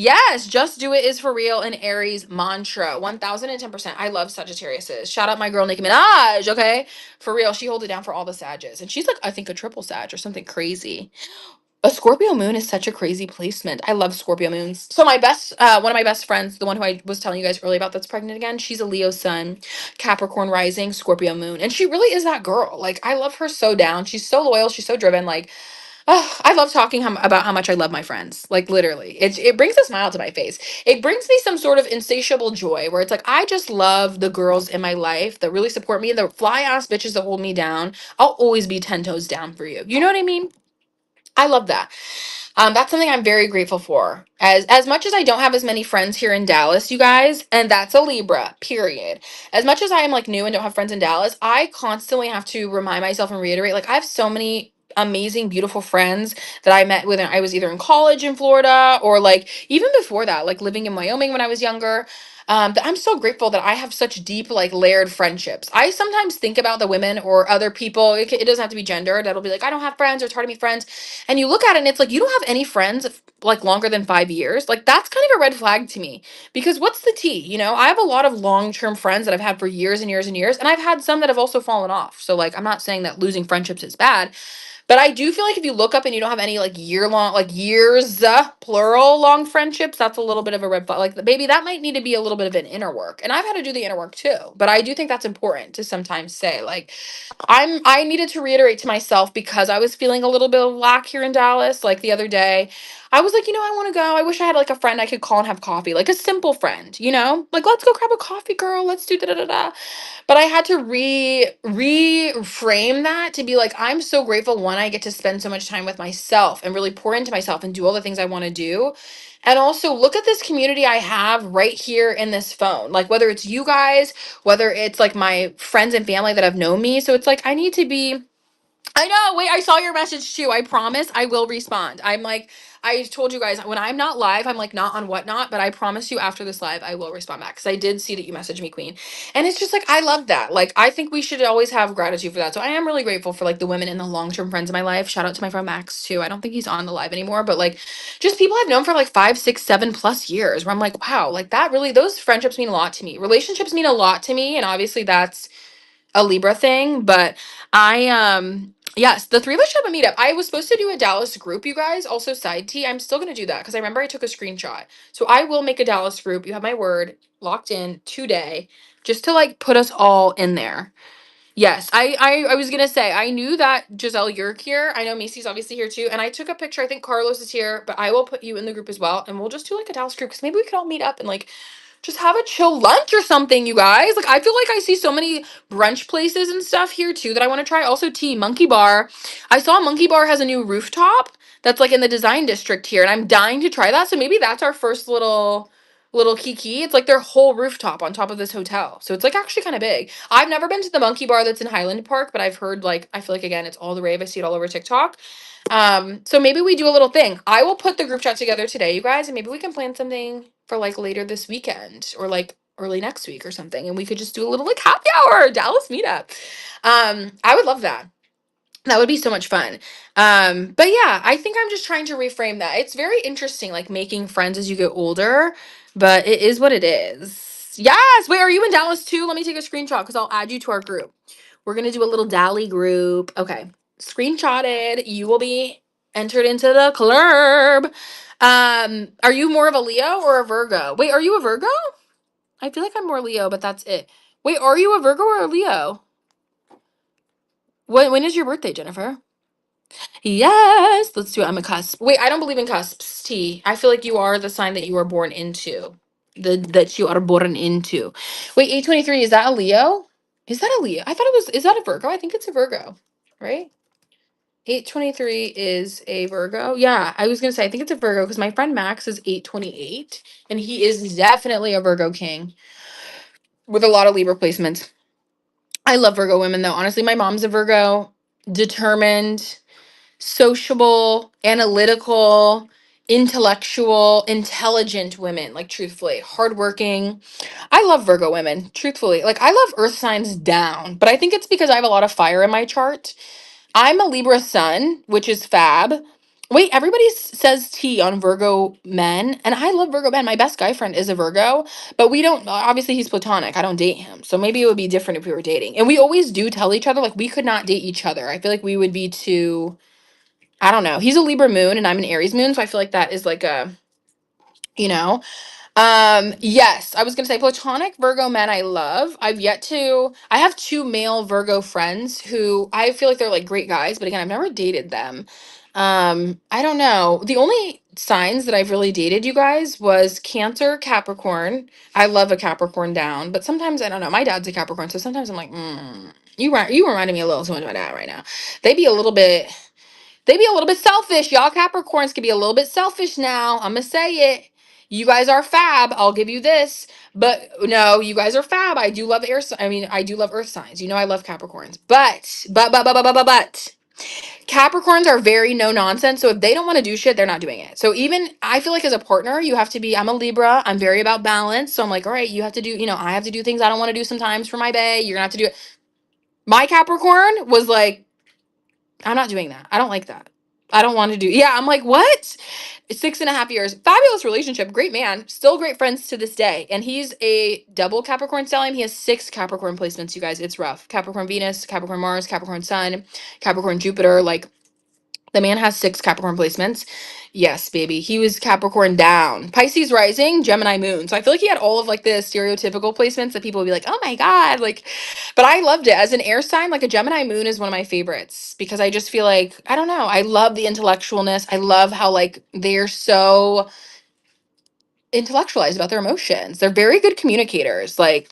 just do it is for real in Aries mantra. 1010%. I love Sagittarius's. Shout out my girl Nicki Minaj, okay? For real, she holds it down for all the Sages. And she's like, I think a triple Sag or something crazy. A Scorpio moon is such a crazy placement. I love Scorpio moons. So one of my best friends, the one who I was telling you guys earlier about that's pregnant again, she's a Leo sun, Capricorn rising, Scorpio moon. And she really is that girl. Like, I love her so down. She's so loyal. She's so driven. Like, I love talking about how much I love my friends. Like, literally. It brings a smile to my face. It brings me some sort of insatiable joy where it's like, I just love the girls in my life that really support me, the fly ass bitches that hold me down. I'll always be 10 toes down for you. You know what I mean? I love that. That's something I'm very grateful for. As much as I don't have as many friends here in Dallas, you guys, and that's a Libra, period. As much as I am like new and don't have friends in Dallas, I constantly have to remind myself and reiterate, like I have so many amazing, beautiful friends that I met when I was either in college in Florida or like even before that, like living in Wyoming when I was younger. That I'm so grateful that I have such deep, like layered friendships. I sometimes think about the women or other people. It doesn't have to be gendered. That'll be like, I don't have friends or it's hard to meet friends. And you look at it and it's like, you don't have any friends like longer than 5 years. Like, that's kind of a red flag to me because what's the tea? I have a lot of long term friends that I've had for years and years and years. And I've had some that have also fallen off. So, like, I'm not saying that losing friendships is bad, but I do feel like if you look up and you don't have any like year long, like years, plural long friendships, that's a little bit of a red flag. Like, maybe that might need to be a little bit of an inner work. And I've had to do the inner work too. But I do think that's important to sometimes say, like, I needed to reiterate to myself because I was feeling a little bit of lack here in Dallas. Like the other day, I was like, I want to go. I wish I had like a friend I could call and have coffee, like a simple friend, like let's go grab a coffee, girl. Let's do da da da da. But I had to reframe that to be like, I'm so grateful one, I get to spend so much time with myself and really pour into myself and do all the things I want to do. And also look at this community I have right here in this phone. Like whether it's you guys, whether it's like my friends and family that have known me. So it's like I need to be I know. Wait, I saw your message too. I promise I will respond. I'm like, I told you guys when I'm not live, I'm like not on whatnot, but I promise you after this live, I will respond back because I did see that you messaged me, Queen. And it's just like, I love that. Like, I think we should always have gratitude for that. So I am really grateful for like the women and the long term friends in my life. Shout out to my friend Max too. I don't think he's on the live anymore, but like just people I've known for like 5, 6, 7+ years where I'm like, wow, like that really, those friendships mean a lot to me. Relationships mean a lot to me. And obviously that's a Libra thing, but yes, the three of us should have a meetup. I was supposed to do a Dallas group, you guys, also side T. I'm still gonna do that because I remember I took a screenshot. So I will make a Dallas group. You have my word, locked in today, just to like put us all in there. Yes, I was gonna say I knew that Giselle, you're here. I know Macy's obviously here too, and I took a picture. I think Carlos is here, but I will put you in the group as well, and we'll just do like a Dallas group because maybe we could all meet up and like just have a chill lunch or something, you guys. Like I feel like I see so many brunch places and stuff here too that I want to try. Also, Tea Monkey Bar. I saw Monkey Bar has a new rooftop that's like in the design district here, and I'm dying to try that. So maybe that's our first little kiki. It's like their whole rooftop on top of this hotel. So it's like actually kind of big. I've never been to the Monkey Bar that's in Highland Park, but I've heard like I feel like again it's all the rave. I see it all over TikTok. So maybe we do a little thing. I will put the group chat together today, you guys, and maybe we can plan something for like later this weekend or like early next week or something, and we could just do a little like happy hour Dallas meetup. I would love that. That would be so much fun. But yeah, I think I'm just trying to reframe that. It's very interesting, like making friends as you get older, but it is what it is. Yes. Wait, are you in Dallas too? Let me take a screenshot because I'll add you to our group. We're gonna do a little Dally group. Okay. Screenshotted. You will be entered into the club. Are you more of a Leo or a Virgo? Wait, are you a Virgo? I feel like I'm more Leo, but that's it. Wait, are you a Virgo or a Leo? When is your birthday, Jennifer? Yes, let's do it. I'm a cusp. Wait, I don't believe in cusps, T. I feel like you are the sign that you were born into. That you are born into. Wait, 823, is that a Leo? Is that a Leo? I thought it was, is that a Virgo? I think it's a Virgo. right? 823 is a Virgo. Yeah, I was gonna say I think it's a Virgo because my friend Max is 828, and he is definitely a Virgo king with a lot of Libra placements. I love Virgo women though. Honestly, my mom's a Virgo, determined, sociable, analytical, intellectual, intelligent women, like truthfully, hardworking. I love Virgo women, truthfully. Like I love earth signs down, but I think it's because I have a lot of fire in my chart. I'm a Libra sun, which is fab. Wait, everybody says T on Virgo men, and I love Virgo men. My best guy friend is a Virgo, but we don't, obviously, he's platonic. I don't date him. So maybe it would be different if we were dating. And we always do tell each other, like, we could not date each other. I feel like we would be too, I don't know. He's a Libra moon, and I'm an Aries moon. So I feel like that is like a, you know, yes, I was gonna say platonic Virgo men I love. I have two male Virgo friends who I feel like they're like great guys, but again, I've never dated them. I don't know. The only signs that I've really dated you guys was Cancer, Capricorn. I love a Capricorn down, but sometimes I don't know. My dad's a Capricorn, so sometimes I'm like, you reminding me a little too much of my dad right now. They be a little bit they be a little bit selfish. Y'all Capricorns can be a little bit selfish now. I'm gonna say it. You guys are fab. I'll give you this. But no, you guys are fab. I do love I do love earth signs. You know I love Capricorns. But Capricorns are very no nonsense. So if they don't want to do shit, they're not doing it. So even I feel like as a partner, you have to be, I'm a Libra. I'm very about balance. So I'm like, all right, you have to do, I have to do things I don't want to do sometimes for my bae. You're gonna have to do it. My Capricorn was like, I'm not doing that. I don't like that. I don't want to do. Yeah, I'm like, what? 6.5 years. Fabulous relationship. Great man. Still great friends to this day. And he's a double Capricorn stellium. He has 6 Capricorn placements, you guys. It's rough. Capricorn Venus, Capricorn Mars, Capricorn Sun, Capricorn Jupiter. Like, the man has 6 Capricorn placements. Yes, baby. He was Capricorn down. Pisces rising, Gemini moon. So I feel like he had all of like the stereotypical placements that people would be like, oh my God. Like, but I loved it. As an air sign, like a Gemini moon is one of my favorites because I just feel like, I don't know. I love the intellectualness. I love how like they're so intellectualized about their emotions. They're very good communicators. Like,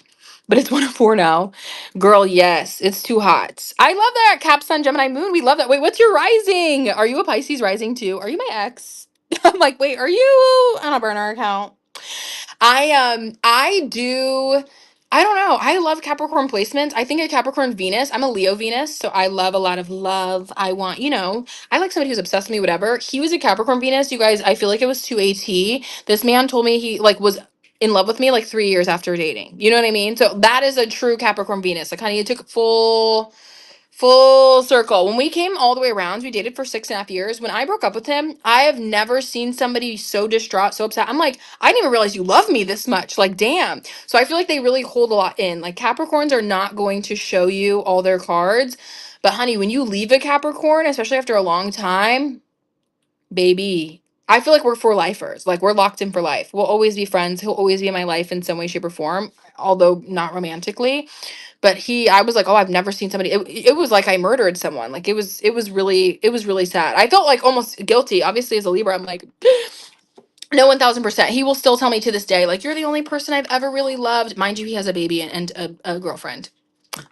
but it's 104 now. Girl, yes, it's too hot. I love that. Cap Sun Gemini Moon. We love that. Wait, what's your rising? Are you a Pisces rising too? Are you my ex? I'm like, wait, are you on a burner account? I do I don't know. I love Capricorn placements. I think a Capricorn Venus. I'm a Leo Venus, so I love a lot of love. I want, I like somebody who's obsessed with me, whatever. He was a Capricorn Venus, you guys. I feel like it was too AT. This man told me he like was in love with me like 3 years after dating. You know what I mean? So that is a true Capricorn Venus. Like, honey, it took full circle. When we came all the way around, we dated for 6.5 years. When I broke up with him, I have never seen somebody so distraught, so upset. I'm like, I didn't even realize you love me this much. Like, damn. So I feel like they really hold a lot in. Like, Capricorns are not going to show you all their cards. But honey, when you leave a Capricorn, especially after a long time, baby, I feel like we're for lifers. Like, we're locked in for life. We'll always be friends. He'll always be in my life in some way, shape, or form, although not romantically. But I was like, oh, I've never seen somebody. It was like I murdered someone. Like it was really sad. I felt like almost guilty. Obviously, as a Libra, I'm like, no, 1,000%. He will still tell me to this day, like, you're the only person I've ever really loved. Mind you, he has a baby and a girlfriend.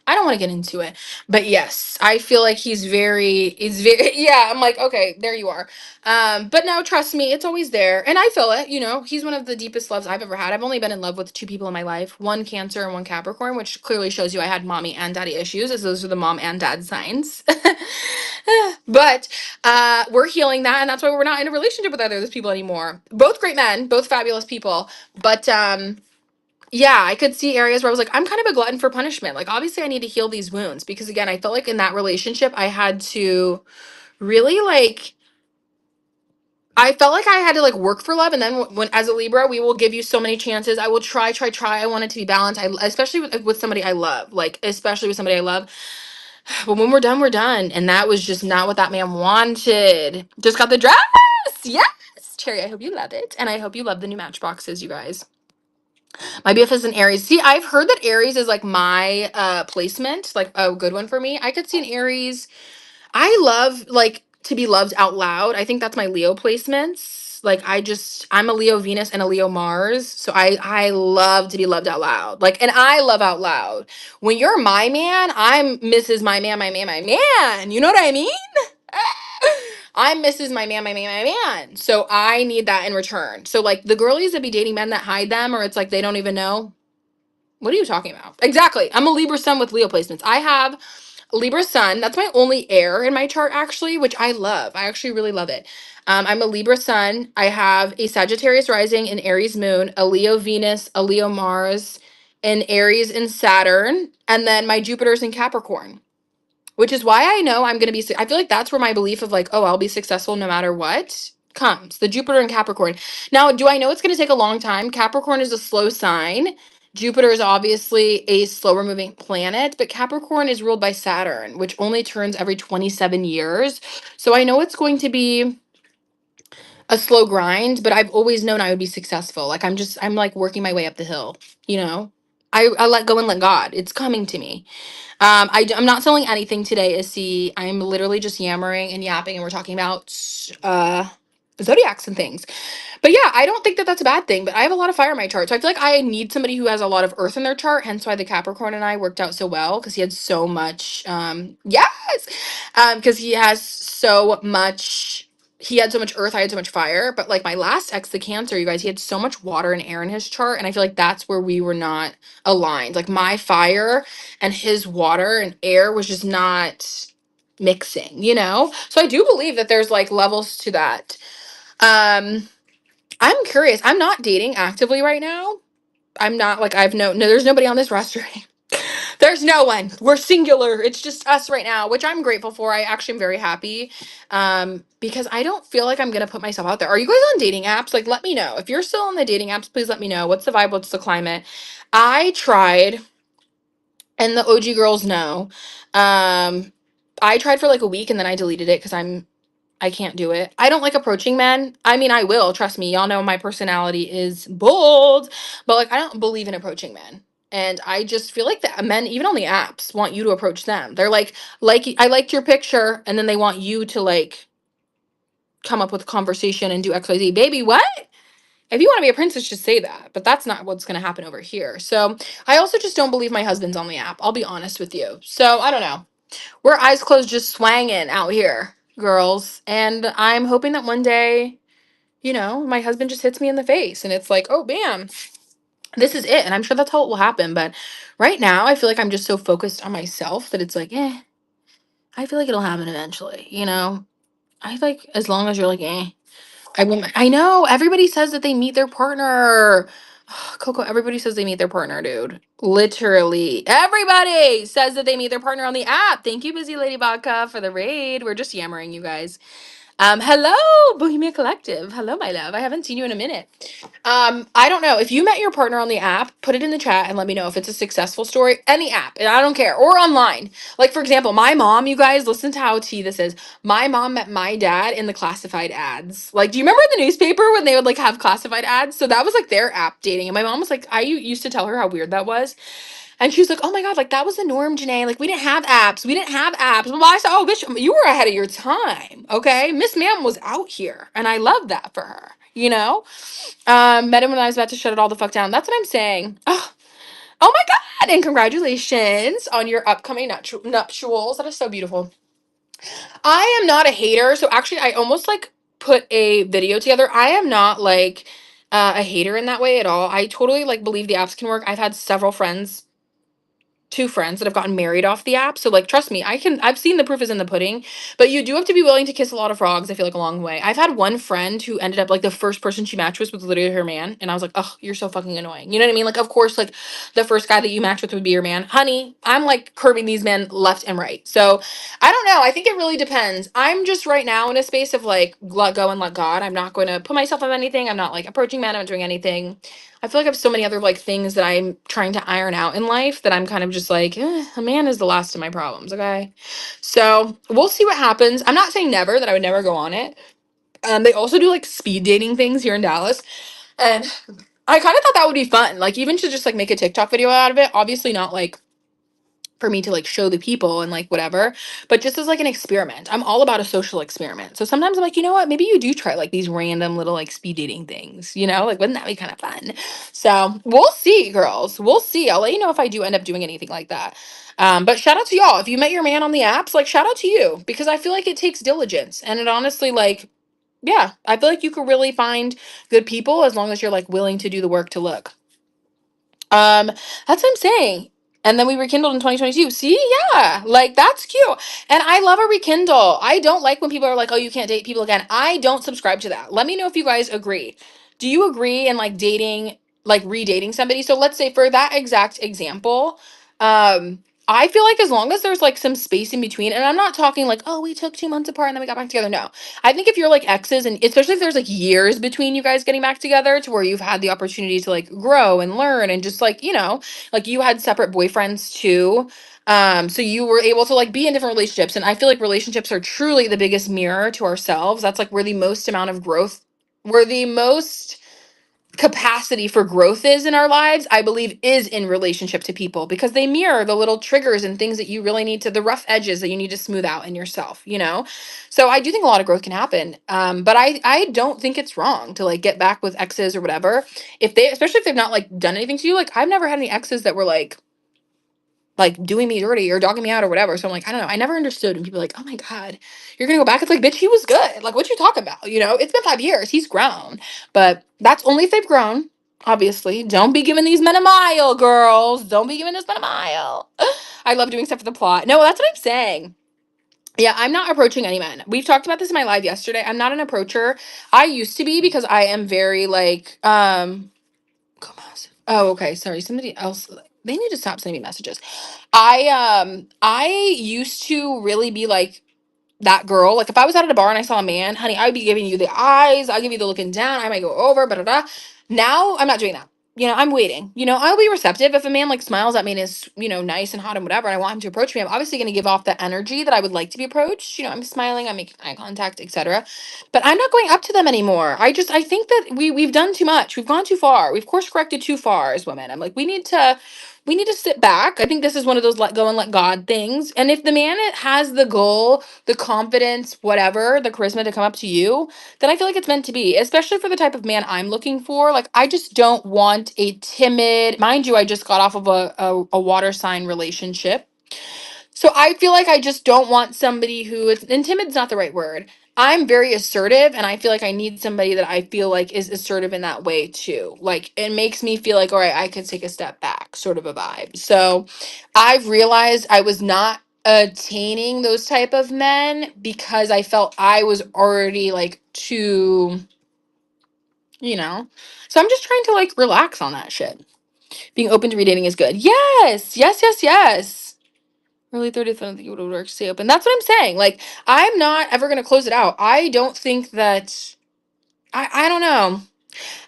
I don't want to get into it, but yes, I feel like he's very, yeah, I'm like, okay, there you are. But no, trust me, it's always there. And I feel it, he's one of the deepest loves I've ever had. I've only been in love with 2 people in my life, one Cancer and one Capricorn, which clearly shows you I had mommy and daddy issues, as those are the mom and dad signs. But we're healing that, and that's why we're not in a relationship with either of those people anymore. Both great men, both fabulous people. But yeah, I could see areas where I was like, I'm kind of a glutton for punishment. Like, obviously, I need to heal these wounds because, again, I felt like in that relationship, I had to really I felt like I had to like work for love. And then when, as a Libra, we will give you so many chances. I will try, try, try. I want it to be balanced. Especially with somebody I love, like, especially with somebody I love. But when we're done, we're done. And that was just not what that man wanted. Just got the dress. Yes. Cherry, I hope you love it. And I hope you love the new matchboxes, you guys. My BF is an Aries. See, I've heard that Aries is like my placement, like a good one for me. I could see an Aries. I love like to be loved out loud. I think that's my Leo placements. Like I'm a Leo Venus and a Leo Mars, so I love to be loved out loud. Like, and I love out loud. When you're my man, I'm Mrs. My man, my man, my man. You know what I mean? I'm Mrs. My man, my man, my man. So I need that in return. So like the girlies that be dating men that hide them, or it's like they don't even know. What are you talking about? Exactly. I'm a Libra sun with Leo placements. I have Libra sun. That's my only air in my chart, actually, which I love. I actually really love it. I'm a Libra sun. I have a Sagittarius rising, an Aries moon, a Leo Venus, a Leo Mars, an Aries and Saturn, and then my Jupiter's in Capricorn, which is why I know I'm going to be, I feel like that's where my belief of like, oh, I'll be successful no matter what comes. The Jupiter and Capricorn. Now, do I know it's going to take a long time? Capricorn is a slow sign. Jupiter is obviously a slower moving planet, but Capricorn is ruled by Saturn, which only turns every 27 years. So I know it's going to be a slow grind, but I've always known I would be successful. Like I'm like working my way up the hill, you know? I let go and let God. It's coming to me. I'm not selling anything today, Issy. I'm literally just yammering and yapping, and we're talking about zodiacs and things. But yeah, I don't think that that's a bad thing. But I have a lot of fire in my chart, so I feel like I need somebody who has a lot of earth in their chart. Hence why the Capricorn and I worked out so well because he had so much. Yes, because he has so much. He had so much earth, I had so much fire. But like my last ex, the Cancer, you guys, he had so much water and air in his chart, and I feel like that's where we were not aligned. Like my fire and his water and air was just not mixing, you know? So I do believe that there's like levels to that. I'm curious. I'm not dating actively right now. I'm not like I've no there's nobody on this roster. There's no one. We're singular. It's just us right now, which I'm grateful for. I actually am very happy. Because I don't feel like I'm gonna put myself out there. Are you guys on dating apps? Like let me know. If you're still on the dating apps, please let me know. What's the vibe? What's the climate? I tried and the OG girls know. I tried for like a week and then I deleted it because I can't do it. I don't like approaching men. I mean, I will, trust me. Y'all know my personality is bold, but like I don't believe in approaching men. And I just feel like the men, even on the apps, want you to approach them. They're like I liked your picture, and then they want you to like come up with a conversation and do XYZ. Baby, what? If you want to be a princess, just say that. But that's not what's going to happen over here. So I also just don't believe my husband's on the app. I'll be honest with you. So I don't know. We're eyes closed, just swanging out here, girls. And I'm hoping that one day, you know, my husband just hits me in the face and it's like, oh, bam, this is it. And I'm sure that's how it will happen. But right now, I feel like I'm just so focused on myself that it's like, I feel like it'll happen eventually, you know? I feel like as long as you're like, I know everybody says that they meet their partner. Coco, everybody says they meet their partner, dude. Literally, everybody says that they meet their partner on the app. Thank you, Busy Lady Vodka, for the raid. We're just yammering, you guys. Hello, Bohemia Collective. Hello, my love. I haven't seen you in a minute. I don't know. If you met your partner on the app, put it in the chat and let me know if it's a successful story. Any app, and I don't care. Or online. Like, for example, my mom, you guys, listen to how tea this is. My mom met my dad in the classified ads. Like, do you remember in the newspaper when they would like have classified ads? So that was like their app dating. And my mom was like, I used to tell her how weird that was. And she was like, "Oh my god, like that was the norm, Janae. Like we didn't have apps. We didn't have apps." Well, I said, "Oh, bitch, you were ahead of your time. Okay, Miss Ma'am was out here, and I love that for her. You know, met him when I was about to shut it all the fuck down. That's what I'm saying. Oh my god, and congratulations on your upcoming nuptials. That is so beautiful. I am not a hater, so actually, I almost like put a video together. I am not like a hater in that way at all. I totally like believe the apps can work. I've had several friends, two friends that have gotten married off the app. So like trust me, I've seen the proof is in the pudding, but you do have to be willing to kiss a lot of frogs, I feel like along the way. I've had one friend who ended up like the first person she matched with was literally her man, and I was like, "Oh, you're so fucking annoying." You know what I mean? Like of course like the first guy that you match with would be your man. Honey, I'm like curbing these men left and right. So, I don't know. I think it really depends. I'm just right now in a space of like let go and let God. I'm not going to put myself on anything. I'm not like approaching men, I'm not doing anything. I feel like I have so many other like things that I'm trying to iron out in life that I'm kind of just like, a man is the last of my problems, okay? So we'll see what happens. I'm not saying never, that I would never go on it. They also do like speed dating things here in Dallas. And I kind of thought that would be fun. Like even to just like make a TikTok video out of it. Obviously not like for me to like show the people and like whatever, but just as like an experiment. I'm all about a social experiment. So sometimes I'm like, you know what, maybe you do try like these random little like speed dating things, you know, like wouldn't that be kind of fun? So we'll see, girls, we'll see. I'll let you know if I do end up doing anything like that. But shout out to y'all if you met your man on the apps, like shout out to you, because I feel like it takes diligence, and it honestly like, yeah, I feel like you could really find good people as long as you're like willing to do the work to look. Um, that's what I'm saying. And then we rekindled in 2022. See, yeah, like that's cute. And I love a rekindle. I don't like when people are like, "Oh, you can't date people again." I don't subscribe to that. Let me know if you guys agree. Do you agree in like dating, like redating somebody? So let's say for that exact example, I feel like as long as there's like some space in between, and I'm not talking like, "Oh, we took 2 months apart and then we got back together." No, I think if you're like exes, and especially if there's like years between you guys getting back together to where you've had the opportunity to like grow and learn and just like, you know, like you had separate boyfriends too. So you were able to like be in different relationships. And I feel like relationships are truly the biggest mirror to ourselves. That's like where the most amount of growth, where the most capacity for growth is in our lives, I believe, is in relationship to people, because they mirror the little triggers and things that you really need to, the rough edges that you need to smooth out in yourself, you know? So I do think a lot of growth can happen. But I don't think it's wrong to like get back with exes or whatever. If they, especially if they've not like done anything to you, like I've never had any exes that were like doing me dirty or dogging me out or whatever. So I'm like, I don't know. I never understood when people are like, oh my God, you're gonna go back. It's like, bitch, he was good. Like, what you talking about? You know, it's been 5 years. He's grown. But that's only if they've grown. Obviously. Don't be giving these men a mile, girls. Don't be giving this men a mile. I love doing stuff for the plot. No, that's what I'm saying. Yeah, I'm not approaching any men. We've talked about this in my live yesterday. I'm not an approacher. I used to be, because I am very like Gomez. Oh, okay. Sorry. Somebody else. They need to stop sending me messages. I used to really be like that girl. Like if I was out at a bar and I saw a man, honey, I would be giving you the eyes. I'll give you the looking down. I might go over, but now I'm not doing that. You know, I'm waiting. You know, I'll be receptive if a man like smiles at me and is, you know, nice and hot and whatever, and I want him to approach me. I'm obviously going to give off the energy that I would like to be approached. You know, I'm smiling, I'm making eye contact, etc. But I'm not going up to them anymore. I think that we've done too much. We've gone too far. We've course corrected too far as women. I'm like, we need to sit back. I think this is one of those let go and let God things. And if the man has the goal, the confidence, whatever, the charisma to come up to you, then I feel like it's meant to be, especially for the type of man I'm looking for. Like, I just don't want a timid, mind you, I just got off of a water sign relationship. So I feel like I just don't want somebody who is, and timid's not the right word. I'm very assertive, and I feel like I need somebody that I feel like is assertive in that way too. Like it makes me feel like, all right, I could take a step back, sort of a vibe. So I've realized I was not attaining those type of men because I felt I was already like too, you know. So I'm just trying to like relax on that shit. Being open to redating is good. Yes, yes, yes, yes. Early 30th, I don't think it would work. Stay open. That's what I'm saying. Like, I'm not ever gonna close it out. I don't think that I don't know.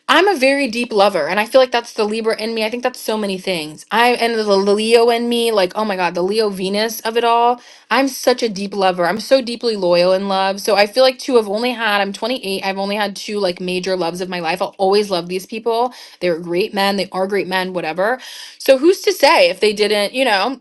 I'm a very deep lover, and I feel like that's the Libra in me. I think that's so many things. And the Leo in me, like, oh my God, the Leo Venus of it all. I'm such a deep lover. I'm so deeply loyal in love. So I feel like I'm 28. I've only had two like major loves of my life. I'll always love these people. They're great men. They are great men, whatever. So who's to say if they didn't, you know,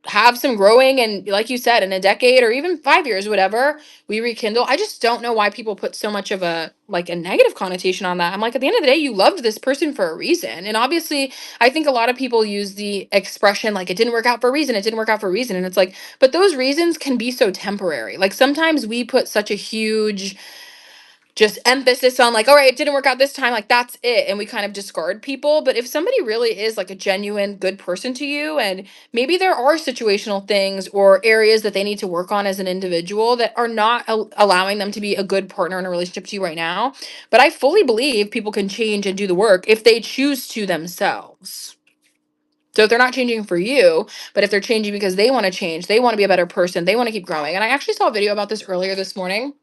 have some growing, and like you said, in a decade or even 5 years, whatever, we rekindle. I just don't know why people put so much of a like a negative connotation on that. I'm like, at the end of the day, you loved this person for a reason. And obviously, I think a lot of people use the expression like it didn't work out for a reason, it didn't work out for a reason. And it's like, but those reasons can be so temporary. Like sometimes we put such a huge just emphasis on like, all right, it didn't work out this time, like that's it, and we kind of discard people. But if somebody really is like a genuine good person to you, and maybe there are situational things or areas that they need to work on as an individual that are not allowing them to be a good partner in a relationship to you right now, but I fully believe people can change and do the work if they choose to themselves. So if they're not changing for you, but if they're changing because they want to change, they want to be a better person, they want to keep growing. And I actually saw a video about this earlier this morning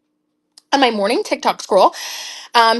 on my morning TikTok scroll.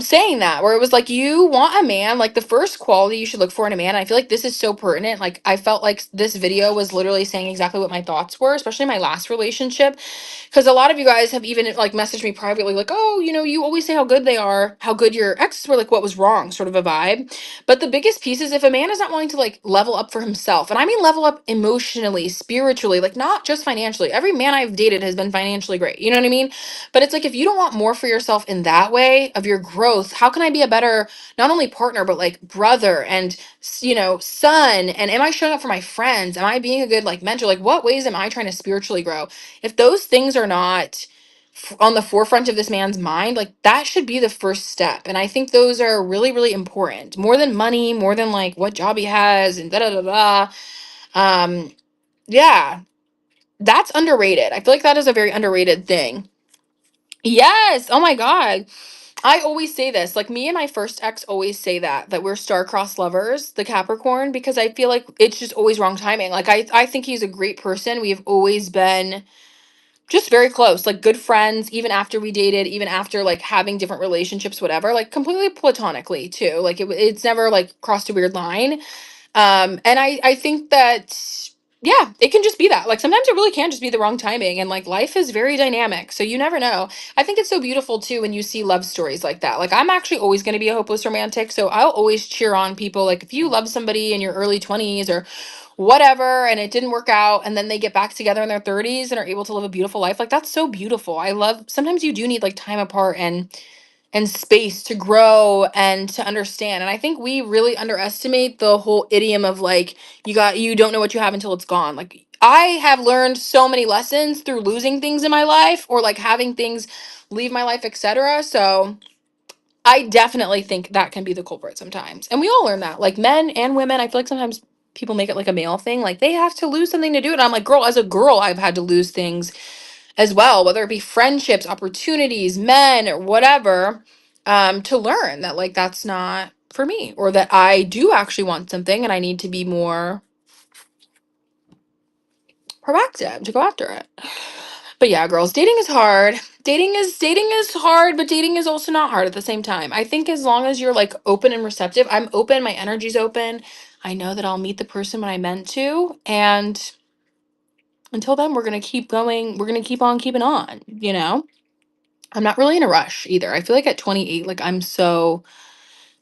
saying that, where it was like, you want a man, like the first quality you should look for in a man. And I feel like this is so pertinent. Like I felt like this video was literally saying exactly what my thoughts were, especially my last relationship. Because a lot of you guys have even like messaged me privately, like, oh, you always say how good they are, how good your exes were, like what was wrong, sort of a vibe. But the biggest piece is if a man is not willing to like level up for himself, and I mean level up emotionally, spiritually, like not just financially. Every man I've dated has been financially great. You know what I mean? But it's like if you don't want more for yourself in that way of your growth, how can I be a better not only partner but like brother and son? And am I showing up for my friends? Am I being a good like mentor? Like what ways am I trying to spiritually grow? If those things are not on the forefront of this man's mind, like that should be the first step. And I think those are really, really important, more than money, more than like what job he has and da da da da. Yeah, that's underrated. I feel like that is a very underrated thing. Yes. Oh my God. I always say this, like me and my first ex always say that we're star-crossed lovers, the Capricorn, because I feel like it's just always wrong timing. Like I think he's a great person. We have always been just very close, like good friends, even after we dated, even after like having different relationships, whatever, like completely platonically too. Like it's never like crossed a weird line. And I think that yeah, it can just be that. Like sometimes it really can just be the wrong timing, and like life is very dynamic, so you never know. I think it's so beautiful too when you see love stories like that. Like I'm actually always going to be a hopeless romantic, so I'll always cheer on people. Like if you love somebody in your early 20s or whatever and it didn't work out and then they get back together in their 30s and are able to live a beautiful life, like that's so beautiful. I love, sometimes you do need like time apart and space to grow and to understand. And I think we really underestimate the whole idiom of like you don't know what you have until it's gone. Like I have learned so many lessons through losing things in my life or like having things leave my life, etc. So I definitely think that can be the culprit sometimes. And we all learn that. Like men and women, I feel like sometimes people make it like a male thing. Like they have to lose something to do it. I'm like, girl, as a girl, I've had to lose things as well, whether it be friendships, opportunities, men, or whatever, to learn that like that's not for me, or that I do actually want something and I need to be more proactive to go after it. But yeah, girls, dating is hard. Dating is hard, but dating is also not hard at the same time. I think as long as you're like open and receptive, I'm open, my energy's open. I know that I'll meet the person when I meant to, and until then we're going to keep going. We're going to keep on keeping on. I'm not really in a rush either. I feel like at 28, like I'm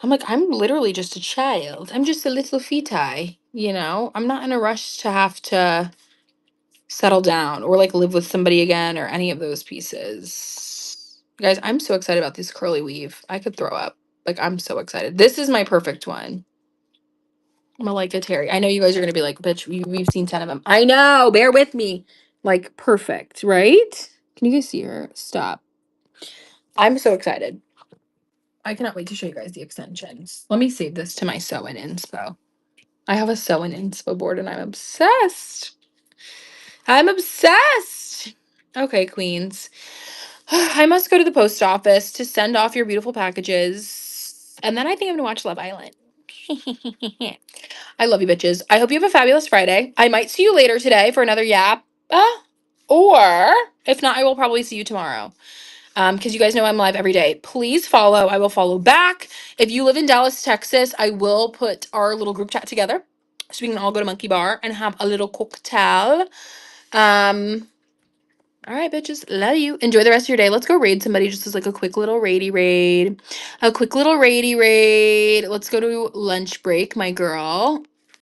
like, I'm literally just a child. I'm just a little feti. I'm not in a rush to have to settle down or like live with somebody again or any of those pieces. Guys, I'm so excited about this curly weave. I could throw up. Like, I'm so excited. This is my perfect one. Malika Terry. I know you guys are going to be like, bitch, we've seen 10 of them. I know. Bear with me. Like, perfect, right? Can you guys see her? Stop. I'm so excited. I cannot wait to show you guys the extensions. Let me save this to my sew-in inspo. I have a sew-in inspo board and I'm obsessed. I'm obsessed. Okay, queens. I must go to the post office to send off your beautiful packages. And then I think I'm gonna watch Love Island. I love you bitches. I hope you have a fabulous Friday. I might see you later today for another yap. Or if not, I will probably see you tomorrow. Because you guys know I'm live every day. Please follow. I will follow back. If you live in Dallas, Texas, I will put our little group chat together so we can all go to Monkey Bar and have a little cocktail. All right, bitches. Love you. Enjoy the rest of your day. Let's go raid somebody just as like a quick little raidy raid. A quick little raidy raid. Let's go to lunch break, my girl.